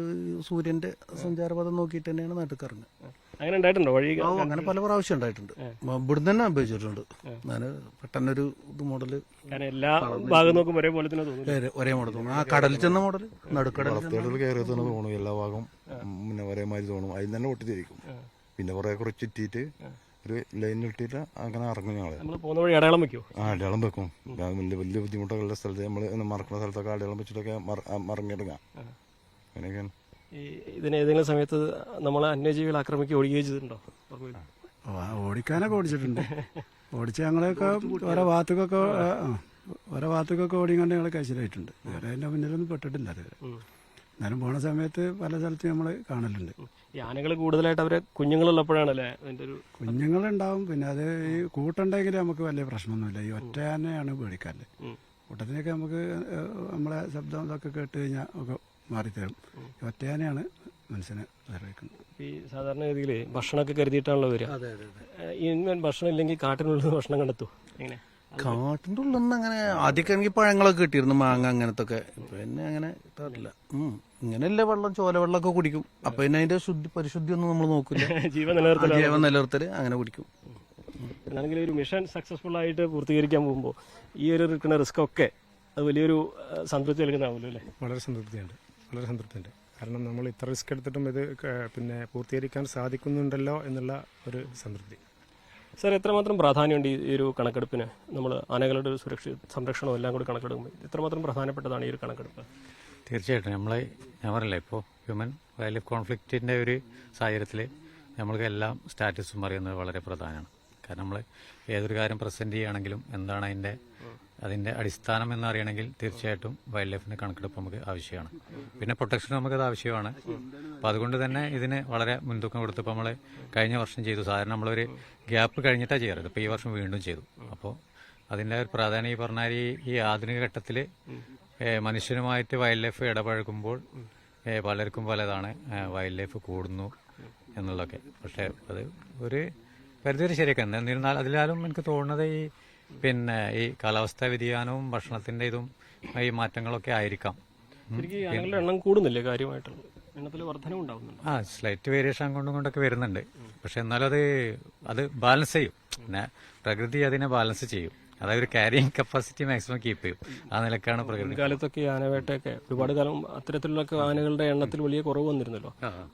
സൂര്യന്റെ സഞ്ചാരപഥം നോക്കിയിട്ട് തന്നെയാണ് നാട്ടിൽ ഇറങ്ങുന്നത്. അങ്ങനെ ഉണ്ടായിട്ടുണ്ടോ വഴി? അങ്ങനെ പല പ്രാവശ്യം ഉണ്ടായിട്ടുണ്ട്, ഇവിടുന്ന് തന്നെ അനുഭവിച്ചിട്ടുണ്ട്. ഞാൻ പെട്ടെന്നൊരു ഇത് മോഡല് എല്ലാ ഭാഗം നോക്കുമ്പോൾ ഒരേ മോഡൽ തോന്നും. ആ കടലിൽ ചെന്ന മോഡൽ, നടുക്കടൽ കയറി തന്നെ തോന്നും, എല്ലാ ഭാഗം പിന്നെ ഒരേമാതിരി തോന്നും. അതിൽ തന്നെ പൊട്ടിത്തിരിക്കും. പിന്നെ കുറെ ചുറ്റിയിട്ട് ഒരു ലൈൻ ഇട്ടിട്ട് അങ്ങനെ ഇറങ്ങും ഞങ്ങള്. അടയാളം വെക്കും. അടയാളം വെക്കും. വലിയ ബുദ്ധിമുട്ടൊക്കെ ഉള്ള സ്ഥലത്ത് നമ്മൾ മറക്കുന്ന സ്ഥലത്തൊക്കെ അടയാളം വെച്ചിട്ടൊക്കെ മറങ്ങിയെടുക്കാം. അങ്ങനെയൊക്കെയാണ്. ഇതിന് ഏതെങ്കിലും സമയത്ത് നമ്മളെ അന്യജീവികൾ ആക്രമിക്കുക ഓടുകയോ ചെയ്തിട്ടുണ്ടോ? ഓടിക്കാനൊക്കെ ഓടിച്ചിട്ടുണ്ട്. ഓടിച്ച് ഞങ്ങളൊക്കെ ഓരോ ഭാഗത്തേക്കൊക്കെ ഓടിക്കണ്ട് ഞങ്ങൾ കഴിച്ചിലായിട്ടുണ്ട്. വേറെ അതിന്റെ മുന്നിലൊന്നും പെട്ടിട്ടില്ല അതുവരെ. എന്നാലും പോണ സമയത്ത് പല സ്ഥലത്തും നമ്മൾ കാണലുണ്ട്. ഈ ആനകൾ കൂടുതലായിട്ട് അവരെ കുഞ്ഞുങ്ങളുള്ളപ്പോഴാണല്ലേ അതിന്റെ ഒരു കുഞ്ഞുങ്ങളുണ്ടാവും. പിന്നെ അത് ഈ കൂട്ടുണ്ടെങ്കിൽ നമുക്ക് വലിയ പ്രശ്നമൊന്നുമില്ല. ഈ ഒറ്റ ആനയാണ് പേടിക്കാല്ലേ. കൂട്ടത്തിനൊക്കെ നമുക്ക് നമ്മളെ ശബ്ദം ഇതൊക്കെ കേട്ട് കഴിഞ്ഞാൽ ഒക്കെ മാറിത്തരും. ഒറ്റയാനെയാണ് മനുഷ്യനെ നിർവഹിക്കുന്നത്. ഈ സാധാരണഗതിയിൽ ഭക്ഷണമൊക്കെ കരുതിയിട്ടാണല്ലോ വരിക. ഈ ഭക്ഷണം ഇല്ലെങ്കിൽ കാട്ടിനുള്ളിൽ ഭക്ഷണം കണ്ടെത്തും എങ്ങനെ? കാട്ടിൻ്റെ ഉള്ളിൽ നിന്ന് അങ്ങനെ ആദ്യമൊക്കെ എനിക്ക് പഴങ്ങളൊക്കെ കിട്ടിയിരുന്നു, മാങ്ങ അങ്ങനത്തെ ഒക്കെ. പിന്നെ അങ്ങനെ കിട്ടാറില്ല. ഇങ്ങനെയല്ല വെള്ളം, ചോല വെള്ളമൊക്കെ കുടിക്കും. അപ്പൊ പിന്നെ അതിന്റെ പരിശുദ്ധി ഒന്നും നമ്മൾ നോക്കില്ല. ജീവൻ നിലനിർത്തൽ അങ്ങനെ കുടിക്കും. എന്നാണെങ്കിൽ ഒരു മിഷൻ സക്സസ്ഫുൾ ആയിട്ട് പൂർത്തീകരിക്കാൻ പോകുമ്പോൾ ഈ ഒരു എടുക്കുന്ന റിസ്ക് ഒക്കെ അത് വലിയൊരു സംതൃപ്തി നൽകുന്നതാവുമല്ലോ അല്ലേ? വളരെ സംതൃപ്തിയുണ്ട്. കാരണം നമ്മൾ ഇത്ര റിസ്ക് എടുത്തിട്ടും ഇത് പിന്നെ പൂർത്തീകരിക്കാൻ സാധിക്കുന്നുണ്ടല്ലോ എന്നുള്ള ഒരു സംതൃപ്തി. സാർ, എത്രമാത്രം പ്രാധാന്യമുണ്ട് ഈ ഒരു കണക്കെടുപ്പിന്? നമ്മൾ ആനകളുടെ ഒരു സംരക്ഷണവും എല്ലാം കൂടി കണക്കെടുക്കുമ്പോൾ എത്രമാത്രം പ്രധാനപ്പെട്ടതാണ് ഈ ഒരു കണക്കെടുപ്പ്? തീർച്ചയായിട്ടും ഞാൻ പറയില്ല, ഇപ്പോൾ ഹ്യൂമൻ വൈൽഡ് ലൈഫ് കോൺഫ്ലിക്റ്റിൻ്റെ ഒരു സാഹചര്യത്തിൽ നമ്മൾക്ക് എല്ലാം സ്റ്റാറ്റസും അറിയുന്നത് വളരെ പ്രധാനമാണ്. കാരണം നമ്മൾ ഏതൊരു കാര്യം പ്രസൻറ്റ് ചെയ്യുകയാണെങ്കിലും എന്താണ് അതിൻ്റെ അടിസ്ഥാനം എന്നറിയണമെങ്കിൽ തീർച്ചയായിട്ടും വൈൽഡ് ലൈഫിൻ്റെ കണക്കെടുപ്പ് നമുക്ക് ആവശ്യമാണ്. പിന്നെ പ്രൊട്ടക്ഷൻ നമുക്കത് ആവശ്യമാണ്. അപ്പോൾ അതുകൊണ്ട് തന്നെ ഇതിന് വളരെ മുൻതൂക്കം കൊടുത്തപ്പോൾ നമ്മൾ കഴിഞ്ഞ വർഷം ചെയ്തു. സാധാരണ നമ്മളൊരു ഗ്യാപ്പ് കഴിഞ്ഞിട്ടാണ് ചെയ്യാറ്. ഇപ്പോൾ ഈ വർഷം വീണ്ടും ചെയ്തു. അപ്പോൾ അതിൻ്റെ ഒരു പ്രാധാന്യം ഈ പറഞ്ഞാൽ ഈ ആധുനിക ഘട്ടത്തിൽ മനുഷ്യനുമായിട്ട് വൈൽഡ് ലൈഫ് ഇടപഴകുമ്പോൾ പലർക്കും പലതാണ്. വൈൽഡ് ലൈഫ് കൂടുന്നു എന്നുള്ളതൊക്കെ. പക്ഷേ അത് ഒരു പരിധിവരെ ശരിയൊക്കെ. എന്നിരുന്നാൽ അതിലാലും എനിക്ക് തോന്നുന്നത് ഈ കാലാവസ്ഥാ വ്യതിയാനവും ഭക്ഷണത്തിന്റെ ഇതും ഈ മാറ്റങ്ങളൊക്കെ ആയിരിക്കാം. എണ്ണം കൂടുന്നില്ലേ? കാര്യമായിട്ട് എണ്ണത്തിൽ വർധനവ് ഉണ്ടാവുന്നുണ്ട്. സ്ലൈറ്റ് വേരിയേഷൻ അങ്ങോട്ടും കൊണ്ടൊക്കെ വരുന്നുണ്ട്. പക്ഷെ എന്നാലും അത് ബാലൻസ് ചെയ്യും. പിന്നെ പ്രകൃതി അതിനെ ബാലൻസ് ചെയ്യും. അതായത് ഒരു ക്യാരിയിങ് കപ്പാസിറ്റി മാക്സിമം കീപ്പ് ചെയ്യും. ആ നിലക്കാണ് പ്രകൃതി. കാലത്തൊക്കെ ആനവേട്ടയൊക്കെ ഒരുപാട് കാലം അത്തരത്തിലുള്ള ആനകളുടെ എണ്ണത്തിൽ വലിയ കുറവ് വന്നിരുന്നല്ലോ.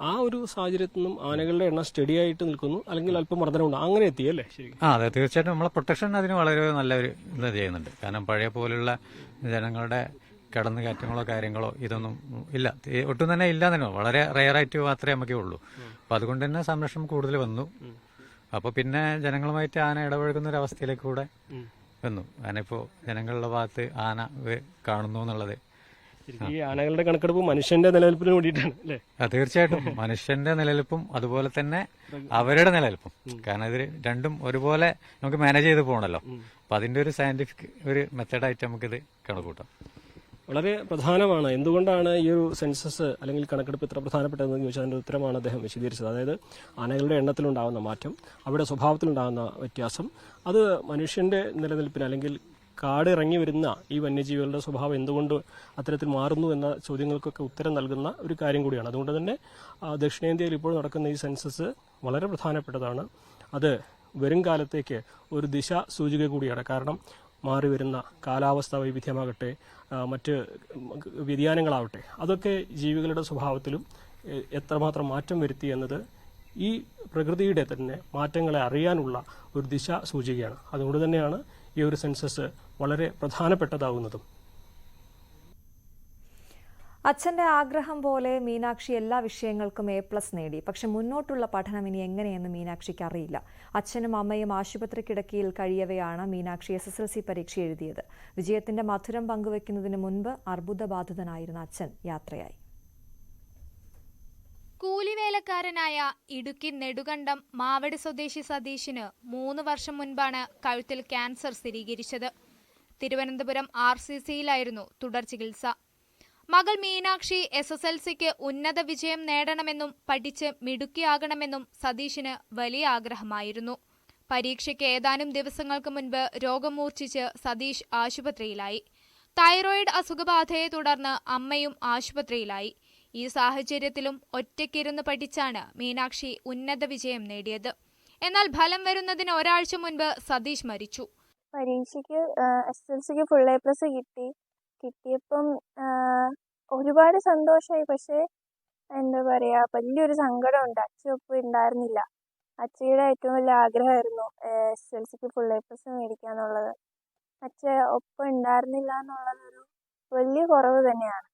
ആ ഒരു സാഹചര്യത്തിൽ നിന്നും ആനകളുടെ എണ്ണം സ്റ്റഡി ആയിട്ട് നിൽക്കുന്നു, അല്ലെങ്കിൽ അല്പം വർധനമുണ്ട്, അങ്ങനെ എത്തിയല്ലേ? ശരി. അതെ, തീർച്ചയായിട്ടും നമ്മളെ പ്രൊട്ടക്ഷൻ അതിന് വളരെ നല്ലൊരു ഇത് ചെയ്യുന്നുണ്ട്. കാരണം പഴയ പോലുള്ള ജനങ്ങളുടെ കടന്നുകയറ്റങ്ങളോ കാര്യങ്ങളോ ഇതൊന്നും ഇല്ല, ഒട്ടും തന്നെ ഇല്ല തന്നെ. വളരെ റെയറായിട്ട് മാത്രമേ നമുക്കേ ഉള്ളൂ. അപ്പം അതുകൊണ്ട് തന്നെ സംരക്ഷണം കൂടുതൽ വന്നു. അപ്പോൾ പിന്നെ ജനങ്ങളുമായിട്ട് ആന ഇടപഴകുന്ന ഒരു അവസ്ഥയിലേക്ക് കൂടെ വന്നു. ആനയിപ്പോൾ ജനങ്ങളുടെ ഭാഗത്ത് ആന കാണുന്നു എന്നുള്ളത്. ഈ ആനകളുടെ കണക്കെടുപ്പ് മനുഷ്യന്റെ നിലനിൽപ്പിന് വേണ്ടിയിട്ടാണ് അല്ലേ? തീർച്ചയായിട്ടും മനുഷ്യന്റെ നിലനിൽപ്പും അതുപോലെ തന്നെ അവരുടെ നിലനിൽപ്പും. കാരണം ഇത് രണ്ടും ഒരുപോലെ നമുക്ക് മാനേജ് ചെയ്ത് പോകണല്ലോ. അപ്പൊ അതിന്റെ ഒരു സയന്റിഫിക് ഒരു മെത്തേഡായിട്ട് നമുക്കിത് കണക്കൂട്ടാം. വളരെ പ്രധാനമാണ്. എന്തുകൊണ്ടാണ് ഈ ഒരു സെൻസസ് അല്ലെങ്കിൽ കണക്കെടുപ്പ് ഇത്ര പ്രധാനപ്പെട്ടതെന്ന് ചോദിച്ചാൽ അതിന്റെ ഉത്തരമാണ് അദ്ദേഹം വിശദീകരിച്ചത്. അതായത് ആനകളുടെ എണ്ണത്തിലുണ്ടാകുന്ന മാറ്റം, അവരുടെ സ്വഭാവത്തിലുണ്ടാകുന്ന വ്യത്യാസം, അത് മനുഷ്യന്റെ നിലനിൽപ്പിന് അല്ലെങ്കിൽ കാട് ഇറങ്ങി വരുന്ന ഈ വന്യജീവികളുടെ സ്വഭാവം എന്തുകൊണ്ട് അത്തരത്തിൽ മാറുന്നു എന്ന ചോദ്യങ്ങൾക്കൊക്കെ ഉത്തരം നൽകുന്ന ഒരു കാര്യം കൂടിയാണ്. അതുകൊണ്ട് തന്നെ ദക്ഷിണേന്ത്യയിൽ ഇപ്പോൾ നടക്കുന്ന ഈ സെൻസസ് വളരെ പ്രധാനപ്പെട്ടതാണ്. അത് വരും കാലത്തേക്ക് ഒരു ദിശ സൂചിക കൂടിയാണ്. കാരണം മാറി വരുന്ന കാലാവസ്ഥാ വൈവിധ്യമാകട്ടെ, മറ്റ് വ്യതിയാനങ്ങളാവട്ടെ, അതൊക്കെ ജീവികളുടെ സ്വഭാവത്തിലും എത്രമാത്രം മാറ്റം വരുത്തി എന്നത് ഈ പ്രകൃതിയുടെ തന്നെ മാറ്റങ്ങളെ അറിയാനുള്ള ഒരു ദിശ സൂചികയാണ്. അതുകൊണ്ട് തന്നെയാണ് ഈ ഒരു സെൻസസ് വളരെ പ്രധാനപ്പെട്ടതാവുന്നതും. അച്ഛന്റെ ആഗ്രഹം പോലെ മീനാക്ഷി എല്ലാ വിഷയങ്ങൾക്കും A+ നേടി. പക്ഷെ മുന്നോട്ടുള്ള പഠനം ഇനി എങ്ങനെയെന്ന് മീനാക്ഷിക്ക് അറിയില്ല. അച്ഛനും അമ്മയും ആശുപത്രി കിടക്കയിൽ കഴിയവെയാണ് മീനാക്ഷി SSLC പരീക്ഷ എഴുതിയത്. വിജയത്തിന്റെ മധുരം പങ്കുവെക്കുന്നതിന് മുൻപ് അർബുദബാധിതനായിരുന്ന അച്ഛൻ യാത്രയായി. കൂലിവേലക്കാരനായ ഇടുക്കി നെടുകണ്ടം മാവടി സ്വദേശി സതീഷിന് 3 വർഷം മുൻപാണ് കഴുത്തിൽ ക്യാൻസർ സ്ഥിരീകരിച്ചത്. തിരുവനന്തപുരം RCCയിലായിരുന്നു തുടർ ചികിത്സ. മകൾ മീനാക്ഷി SSLCക്ക് ഉന്നത വിജയം നേടണമെന്നും പഠിച്ച് മിടുക്കിയാകണമെന്നും സതീഷിന് വലിയ ആഗ്രഹമായിരുന്നു. പരീക്ഷയ്ക്ക് ഏതാനും ദിവസങ്ങൾക്ക് മുൻപ് രോഗം മൂർച്ഛിച്ച് സതീഷ് ആശുപത്രിയിലായി. തൈറോയിഡ് അസുഖബാധയെ തുടർന്ന് അമ്മയും ആശുപത്രിയിലായി. ഈ സാഹചര്യത്തിലും ഒറ്റയ്ക്കിരുന്ന് പഠിച്ചാണ് മീനാക്ഷി ഉന്നത വിജയം നേടിയത്. എന്നാൽ ഫലം വരുന്നതിന് ഒരാഴ്ച മുൻപ് സതീഷ് മരിച്ചു. പരീക്ഷയ്ക്ക് SSLCക്ക് ഫുൾ A+ കിട്ടിയപ്പം ഒരുപാട് സന്തോഷമായി. പക്ഷേ എന്താ പറയുക, വലിയൊരു സങ്കടമുണ്ട്. അച്ഛനൊപ്പം ഉണ്ടായിരുന്നില്ല. അച്ഛയുടെ ഏറ്റവും വലിയ ആഗ്രഹമായിരുന്നു SSLCക്ക് ഫുൾ A+ മേടിക്കാന്നുള്ളത്. അച്ഛൻ ഒപ്പം ഉണ്ടായിരുന്നില്ല എന്നുള്ളതൊരു വലിയ കുറവ് തന്നെയാണ്.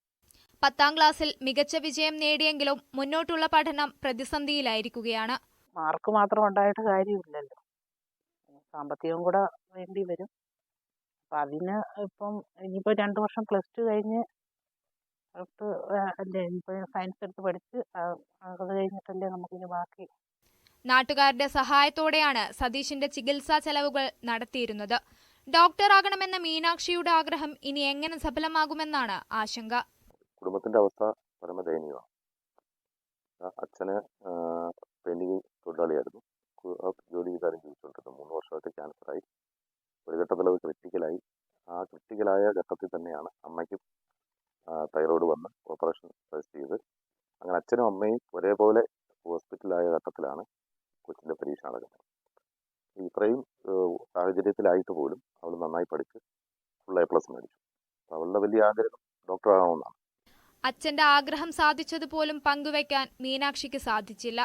10ാം ക്ലാസ്സിൽ മികച്ച വിജയം നേടിയെങ്കിലും മുന്നോട്ടുള്ള പഠനം പ്രതിസന്ധിയിലായിരിക്കുകയാണ്. മാർക്ക് മാത്രം ഉണ്ടായിട്ട് കാര്യമില്ലല്ലോ, സാമ്പത്തികം കൂടെ വേണ്ടി വരും. അപ്പം അതിന് ഇപ്പം ഇനിയിപ്പോൾ 2 വർഷം +2 കഴിഞ്ഞ് അല്ലേ, ഇപ്പോൾ സയൻസ് എടുത്ത് പഠിച്ച് അത് കഴിഞ്ഞിട്ടല്ലേ നമുക്കിനി ബാക്കി. നാട്ടുകാരുടെ സഹായത്തോടെയാണ് സതീഷിന്റെ ചികിത്സാ ചെലവുകൾ നടത്തിയിരുന്നത്. ഡോക്ടറാകണമെന്ന മീനാക്ഷിയുടെ ആഗ്രഹം ഇനി എങ്ങനെ സഫലമാകുമെന്നാണ് ആശങ്ക. കുടുംബത്തിന്റെ അവസ്ഥ പരമദയനീയമാണ്. അച്ഛന് പെയിന്റിംഗ് തൊഴിലാളിയായിരുന്നു. ജോലി ചെയ്താലും ജീവിച്ചുകൊണ്ടിരുന്നു. 3 വർഷമായിട്ട് ക്യാൻസറായി. ഒരു ഘട്ടത്തിൽ അത് ക്രിട്ടിക്കലായി. ആ ക്രിട്ടിക്കലായ ഘട്ടത്തിൽ തന്നെയാണ് അമ്മയ്ക്കും തൈറോയ്ഡ് വന്ന് ഓപ്പറേഷൻ സജസ്റ്റ് ചെയ്ത്, അങ്ങനെ അച്ഛനും അമ്മയും ഒരേപോലെ ഹോസ്പിറ്റലായ ഘട്ടത്തിലാണ് കൊച്ചിൻ്റെ പരീക്ഷ നടക്കുന്നത്. ഇത്രയും സാഹചര്യത്തിലായിട്ട് പോലും അവൾ നന്നായി പഠിച്ച് ഫുൾ A+ മേടിച്ചു. അവളുടെ വലിയ ആഗ്രഹം ഡോക്ടറാകണമെന്നാണ്. അച്ഛന്റെ ആഗ്രഹം സാധിച്ചതുപോലും പങ്കുവയ്ക്കാൻ മീനാക്ഷിക്ക് സാധിച്ചില്ല.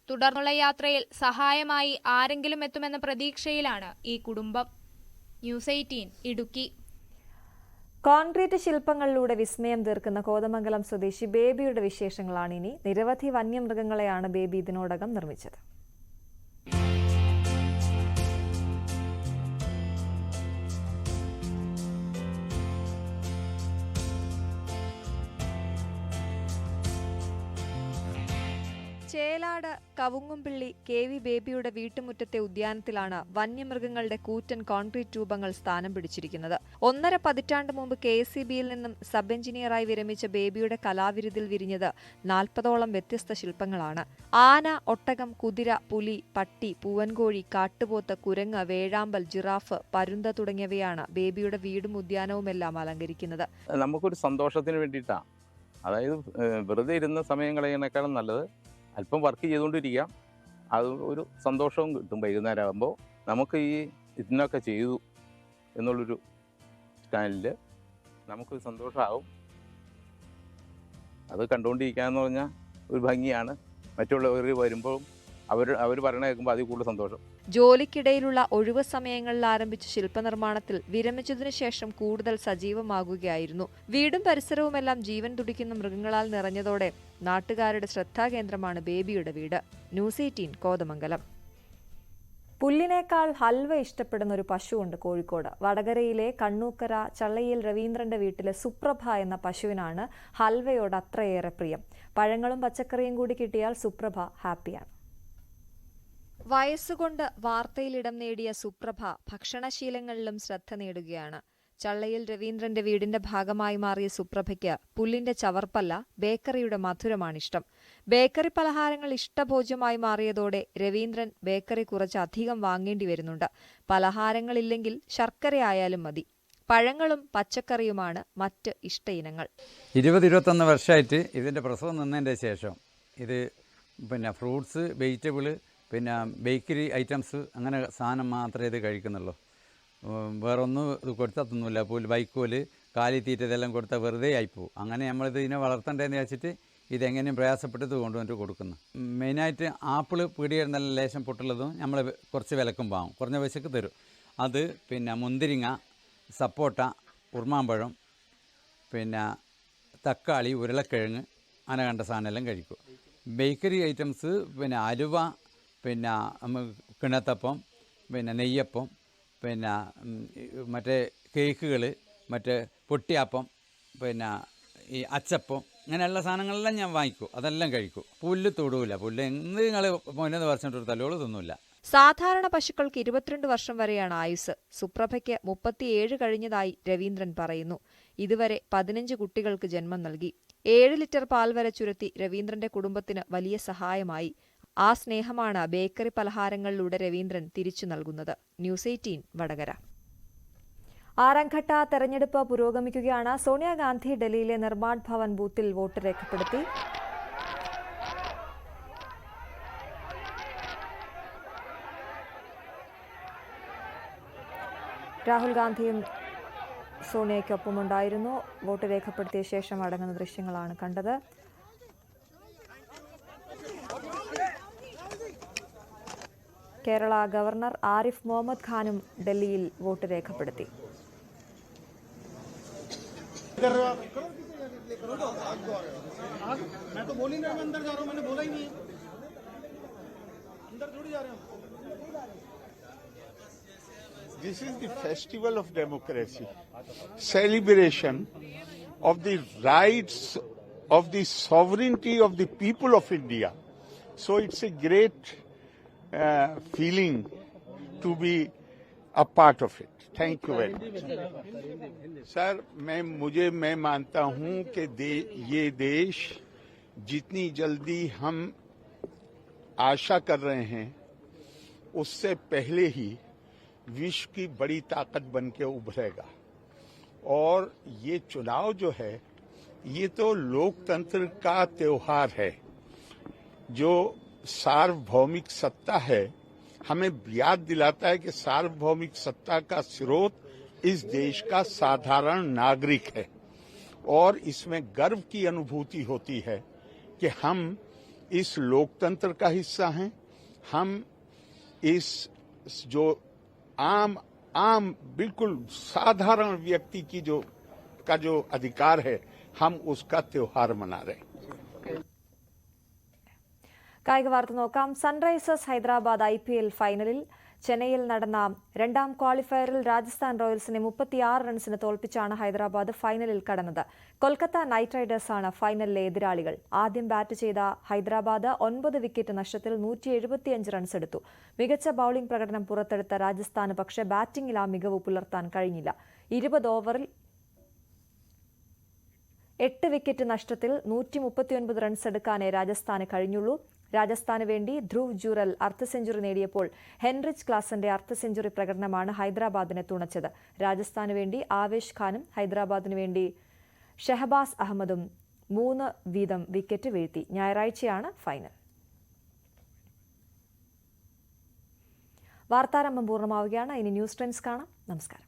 തുടർന്നുള്ള യാത്രയിൽ സഹായമായി ആരെങ്കിലും എത്തുമെന്ന പ്രതീക്ഷയിലാണ് ഈ കുടുംബം. ന്യൂസ് 18 ഇടുക്കി. കോൺക്രീറ്റ് ശില്പങ്ങളിലൂടെ വിസ്മയം തീർക്കുന്ന കോതമംഗലം സ്വദേശി ബേബിയുടെ വിശേഷങ്ങളാണ് ഇനി. നിരവധി വന്യമൃഗങ്ങളെയാണ് ബേബി ഇതിനോടകം നിർമ്മിച്ചത്. ചേലാട് കവുങ്ങുംപിള്ളി KV ബേബിയുടെ വീട്ടുമുറ്റത്തെ ഉദ്യാനത്തിലാണ് വന്യമൃഗങ്ങളുടെ കൂറ്റൻ കോൺക്രീറ്റ് രൂപങ്ങൾ സ്ഥാനം പിടിച്ചിരിക്കുന്നത്. 1.5 പതിറ്റാണ്ട് മുമ്പ് KSEBയിൽ നിന്നും സബ് എഞ്ചിനീയറായി വിരമിച്ച ബേബിയുടെ കലാവിരുതിൽ വിരിഞ്ഞത് 40ഓളം വ്യത്യസ്ത ശില്പങ്ങളാണ്. ആന, ഒട്ടകം, കുതിര, പുലി, പട്ടി, പൂവൻകോഴി, കാട്ടുപോത്ത്, കുരങ്ങ്, വേഴാമ്പൽ, ജിറാഫ്, പരുന്ത തുടങ്ങിയവയാണ് ബേബിയുടെ വീടും ഉദ്യാനവുമെല്ലാം അലങ്കരിക്കുന്നത്. നമുക്കൊരു സന്തോഷത്തിന് വേണ്ടിയിട്ടാണ്. അതായത് വെറുതെ ഇരുന്ന സമയം കളയുന്നതിനേക്കാളും നല്ലത് അല്പം വർക്ക് ചെയ്തുകൊണ്ടിരിക്കാം. അത് ഒരു സന്തോഷവും കിട്ടും. വൈകുന്നേരം ആകുമ്പോൾ നമുക്ക് ഇതിനൊക്കെ ചെയ്തു എന്നുള്ളൊരു സ്റ്റാൻഡിൽ നമുക്ക് സന്തോഷമാകും. അത് കണ്ടുകൊണ്ടിരിക്കാന്ന് പറഞ്ഞാൽ ഒരു ഭംഗിയാണ്. മറ്റുള്ളവർ വരുമ്പോഴും അവർ പറയണ കേൾക്കുമ്പോൾ അതിൽ കൂടുതൽ സന്തോഷം. ജോലിക്കിടയിലുള്ള ഒഴിവ് സമയങ്ങളിൽ ആരംഭിച്ച ശില്പനിർമ്മാണത്തിൽ വിരമിച്ചതിനു ശേഷം കൂടുതൽ സജീവമാകുകയായിരുന്നു. വീടും പരിസരവുമെല്ലാം ജീവൻ തുടിക്കുന്ന മൃഗങ്ങളാൽ നിറഞ്ഞതോടെ നാട്ടുകാരുടെ ശ്രദ്ധാകേന്ദ്രമാണ് ബേബിയുടെ വീട്. ന്യൂസ് 18 കോതമംഗലം. പുല്ലിനേക്കാൾ ഹൽവ ഇഷ്ടപ്പെടുന്ന ഒരു പശുവുണ്ട് കോഴിക്കോട്. വടകരയിലെ കണ്ണൂക്കര ചള്ളയിൽ രവീന്ദ്രന്റെ വീട്ടിലെ സുപ്രഭ എന്ന പശുവിനാണ് ഹൽവയോട് അത്രയേറെ പ്രിയം. പഴങ്ങളും പച്ചക്കറിയും കൂടി കിട്ടിയാൽ സുപ്രഭ ഹാപ്പിയാണ്. വയസ്സുകൊണ്ട് വാർത്തയിലിടം നേടിയ സുപ്രഭ ഭക്ഷണശീലങ്ങളിലും ശ്രദ്ധ നേടുകയാണ്. ചള്ളയിൽ രവീന്ദ്രന്റെ വീടിന്റെ ഭാഗമായി മാറിയ സുപ്രഭയ്ക്ക് പുല്ലിന്റെ ചവർപ്പല്ല, ബേക്കറിയുടെ മധുരമാണിഷ്ടം. ബേക്കറി പലഹാരങ്ങൾ ഇഷ്ടഭോജ്യമായി മാറിയതോടെ രവീന്ദ്രൻ ബേക്കറി കുറച്ചധികം വാങ്ങേണ്ടി വരുന്നുണ്ട്. പലഹാരങ്ങളില്ലെങ്കിൽ ശർക്കരയായാലും മതി. പഴങ്ങളും പച്ചക്കറിയുമാണ് മറ്റ് ഇഷ്ട ഇനങ്ങൾ. 20-21 വർഷമായിട്ട് ഇതിന്റെ പ്രസവം നിന്നതിന്റെ ശേഷം ഇത് ഫ്രൂട്ട്സ്, വെജിറ്റബിള്, ബേക്കറി ഐറ്റംസ് അങ്ങനെ സാധനം മാത്രമേ ഇത് കഴിക്കുന്നുള്ളൂ. വേറൊന്നും ഇത് കൊടുത്തൊന്നുമില്ല. വൈക്കോല്, കാലിത്തീറ്റ ഇതെല്ലാം കൊടുത്താൽ വെറുതെ ആയിപ്പോവും. അങ്ങനെ നമ്മളിത് ഇതിനെ വളർത്തേണ്ടതെന്ന് വെച്ചിട്ട് ഇതെങ്ങനെയും പ്രയാസപ്പെട്ട് കൊണ്ടുവന്നിട്ട് കൊടുക്കുന്നു. മെയിനായിട്ട് ആപ്പിൾ പീടികയിൽ നല്ല ലേശം പൊട്ടുള്ളതും നമ്മൾ കുറച്ച് വിലക്കും വാങ്ങും, കുറഞ്ഞ പൈസക്ക് തരും. അത് മുന്തിരിങ്ങ, സപ്പോട്ട, ഉറുമാമ്പഴം, തക്കാളി, ഉരുളക്കിഴങ്ങ് അങ്ങനെ കണ്ട സാധനമെല്ലാം കഴിക്കും. ബേക്കറി ഐറ്റംസ് അലുവ, കിണത്തപ്പം, നെയ്യപ്പം, മറ്റേ കേക്കുകൾ, മറ്റേ പൊട്ടിയാപ്പം, ഈ അച്ചപ്പം, അങ്ങനെയുള്ള സാധനങ്ങളെല്ലാം ഞാൻ വാങ്ങിക്കും. അതെല്ലാം കഴിക്കും. പുല്ല് തൊടൂല. പുല്ല് എന്ത് നിങ്ങൾ 3 വർഷം തലോള് തിന്നൂല. സാധാരണ പശുക്കൾക്ക് 22 വർഷം വരെയാണ് ആയുസ്. സുപ്രഭയ്ക്ക് 37 കഴിഞ്ഞതായി രവീന്ദ്രൻ പറയുന്നു. ഇതുവരെ 15 കുട്ടികൾക്ക് ജന്മം നൽകി. 7 ലിറ്റർ പാൽ വരെ ചുരത്തി രവീന്ദ്രന്റെ കുടുംബത്തിന് വലിയ സഹായമായി. ആ സ്നേഹമാണ് ബേക്കറി പലഹാരങ്ങളിലൂടെ രവീന്ദ്രൻ തിരിച്ചു നൽകുന്നത്. ന്യൂസ് 18 വടകര. 6ാം ഘട്ട തെരഞ്ഞെടുപ്പ് പുരോഗമിക്കുകയാണ്. സോണിയാഗാന്ധി ഡൽഹിയിലെ നിർമാഡ് ഭവൻ ബൂത്തിൽ വോട്ട് രേഖപ്പെടുത്തി. രാഹുൽ ഗാന്ധിയും സോണിയയ്ക്കൊപ്പമുണ്ടായിരുന്നു. വോട്ട് രേഖപ്പെടുത്തിയ ശേഷം അടങ്ങുന്ന ദൃശ്യങ്ങളാണ് കണ്ടത്. കേരള ഗവർണർ ആരിഫ് മുഹമ്മദ് ഖാനും ഡൽഹിയിൽ വോട്ട് രേഖപ്പെടുത്തി. This is the festival of democracy, celebration of the rights of the sovereignty of the people of India. So it's a great feeling to be a part of it. Thank you very much. Sir, मैं मानता हूं कि ये देश जितनी जल्दी हम आशा कर रहे हैं उससे पहले ही विश्व की बड़ी ताकत बन के उभरेगा। और ये चुनाव जो है ये तो लोकतंत्र का त्योहार है। जो सार्वभौमिक सत्ता है हमें याद दिलाता है कि सार्वभौमिक सत्ता का स्रोत इस देश का साधारण नागरिक है और इसमें गर्व की अनुभूति होती है कि हम इस लोकतंत्र का हिस्सा हैं। हम इस जो आम बिल्कुल साधारण व्यक्ति की जो अधिकार है हम उसका त्योहार मना रहे हैं। കായിക വാർത്ത നോക്കാം. സൺറൈസേഴ്സ് ഹൈദരാബാദ് IPL ഫൈനലിൽ ചെന്നൈയിൽ നടന്ന രണ്ടാം ക്വാളിഫയറിൽ രാജസ്ഥാൻ റോയൽസിനെ 36 റൺസിന് തോൽപ്പിച്ചാണ് ഹൈദരാബാദ് ഫൈനലിൽ കടന്നത്. കൊൽക്കത്ത നൈറ്റ് റൈഡേഴ്സാണ് ഫൈനലിലെ എതിരാളികൾ. ആദ്യം ബാറ്റ് ചെയ്ത ഹൈദരാബാദ് 9 വിക്കറ്റ് നഷ്ടത്തിൽ 175 റൺസ് എടുത്തു. മികച്ച ബൌളിംഗ് പ്രകടനം പുറത്തെടുത്ത രാജസ്ഥാന് പക്ഷേ ബാറ്റിംഗിൽ ആ മികവ് പുലർത്താൻ കഴിഞ്ഞില്ല. 20 ഓവറിൽ 8 വിക്കറ്റ് നഷ്ടത്തിൽ 139 റൺസ് എടുക്കാനേ രാജസ്ഥാന് കഴിഞ്ഞുള്ളൂ. രാജസ്ഥാന് വേണ്ടി ധ്രുവ് ജുറൽ അർദ്ധ സെഞ്ചുറി നേടിയപ്പോൾ ഹെൻറിച്ച് ക്ലാസന്റെ അർദ്ധ സെഞ്ചുറി പ്രകടനമാണ് ഹൈദരാബാദിനെ തുണച്ചത്. രാജസ്ഥാന് വേണ്ടി ആവേശ് ഖാനും ഹൈദരാബാദിന് വേണ്ടി ഷഹബാസ് അഹമ്മദും 3 വീതം വിക്കറ്റ് വീഴ്ത്തി. ഞായറാഴ്ചയാണ് ഫൈനൽ. വാർത്താരംഭം പൂർണ്ണമാവുകയാണ്. ഇനി ന്യൂസ് ട്രെൻഡ്സ് കാണാം. നമസ്കാരം.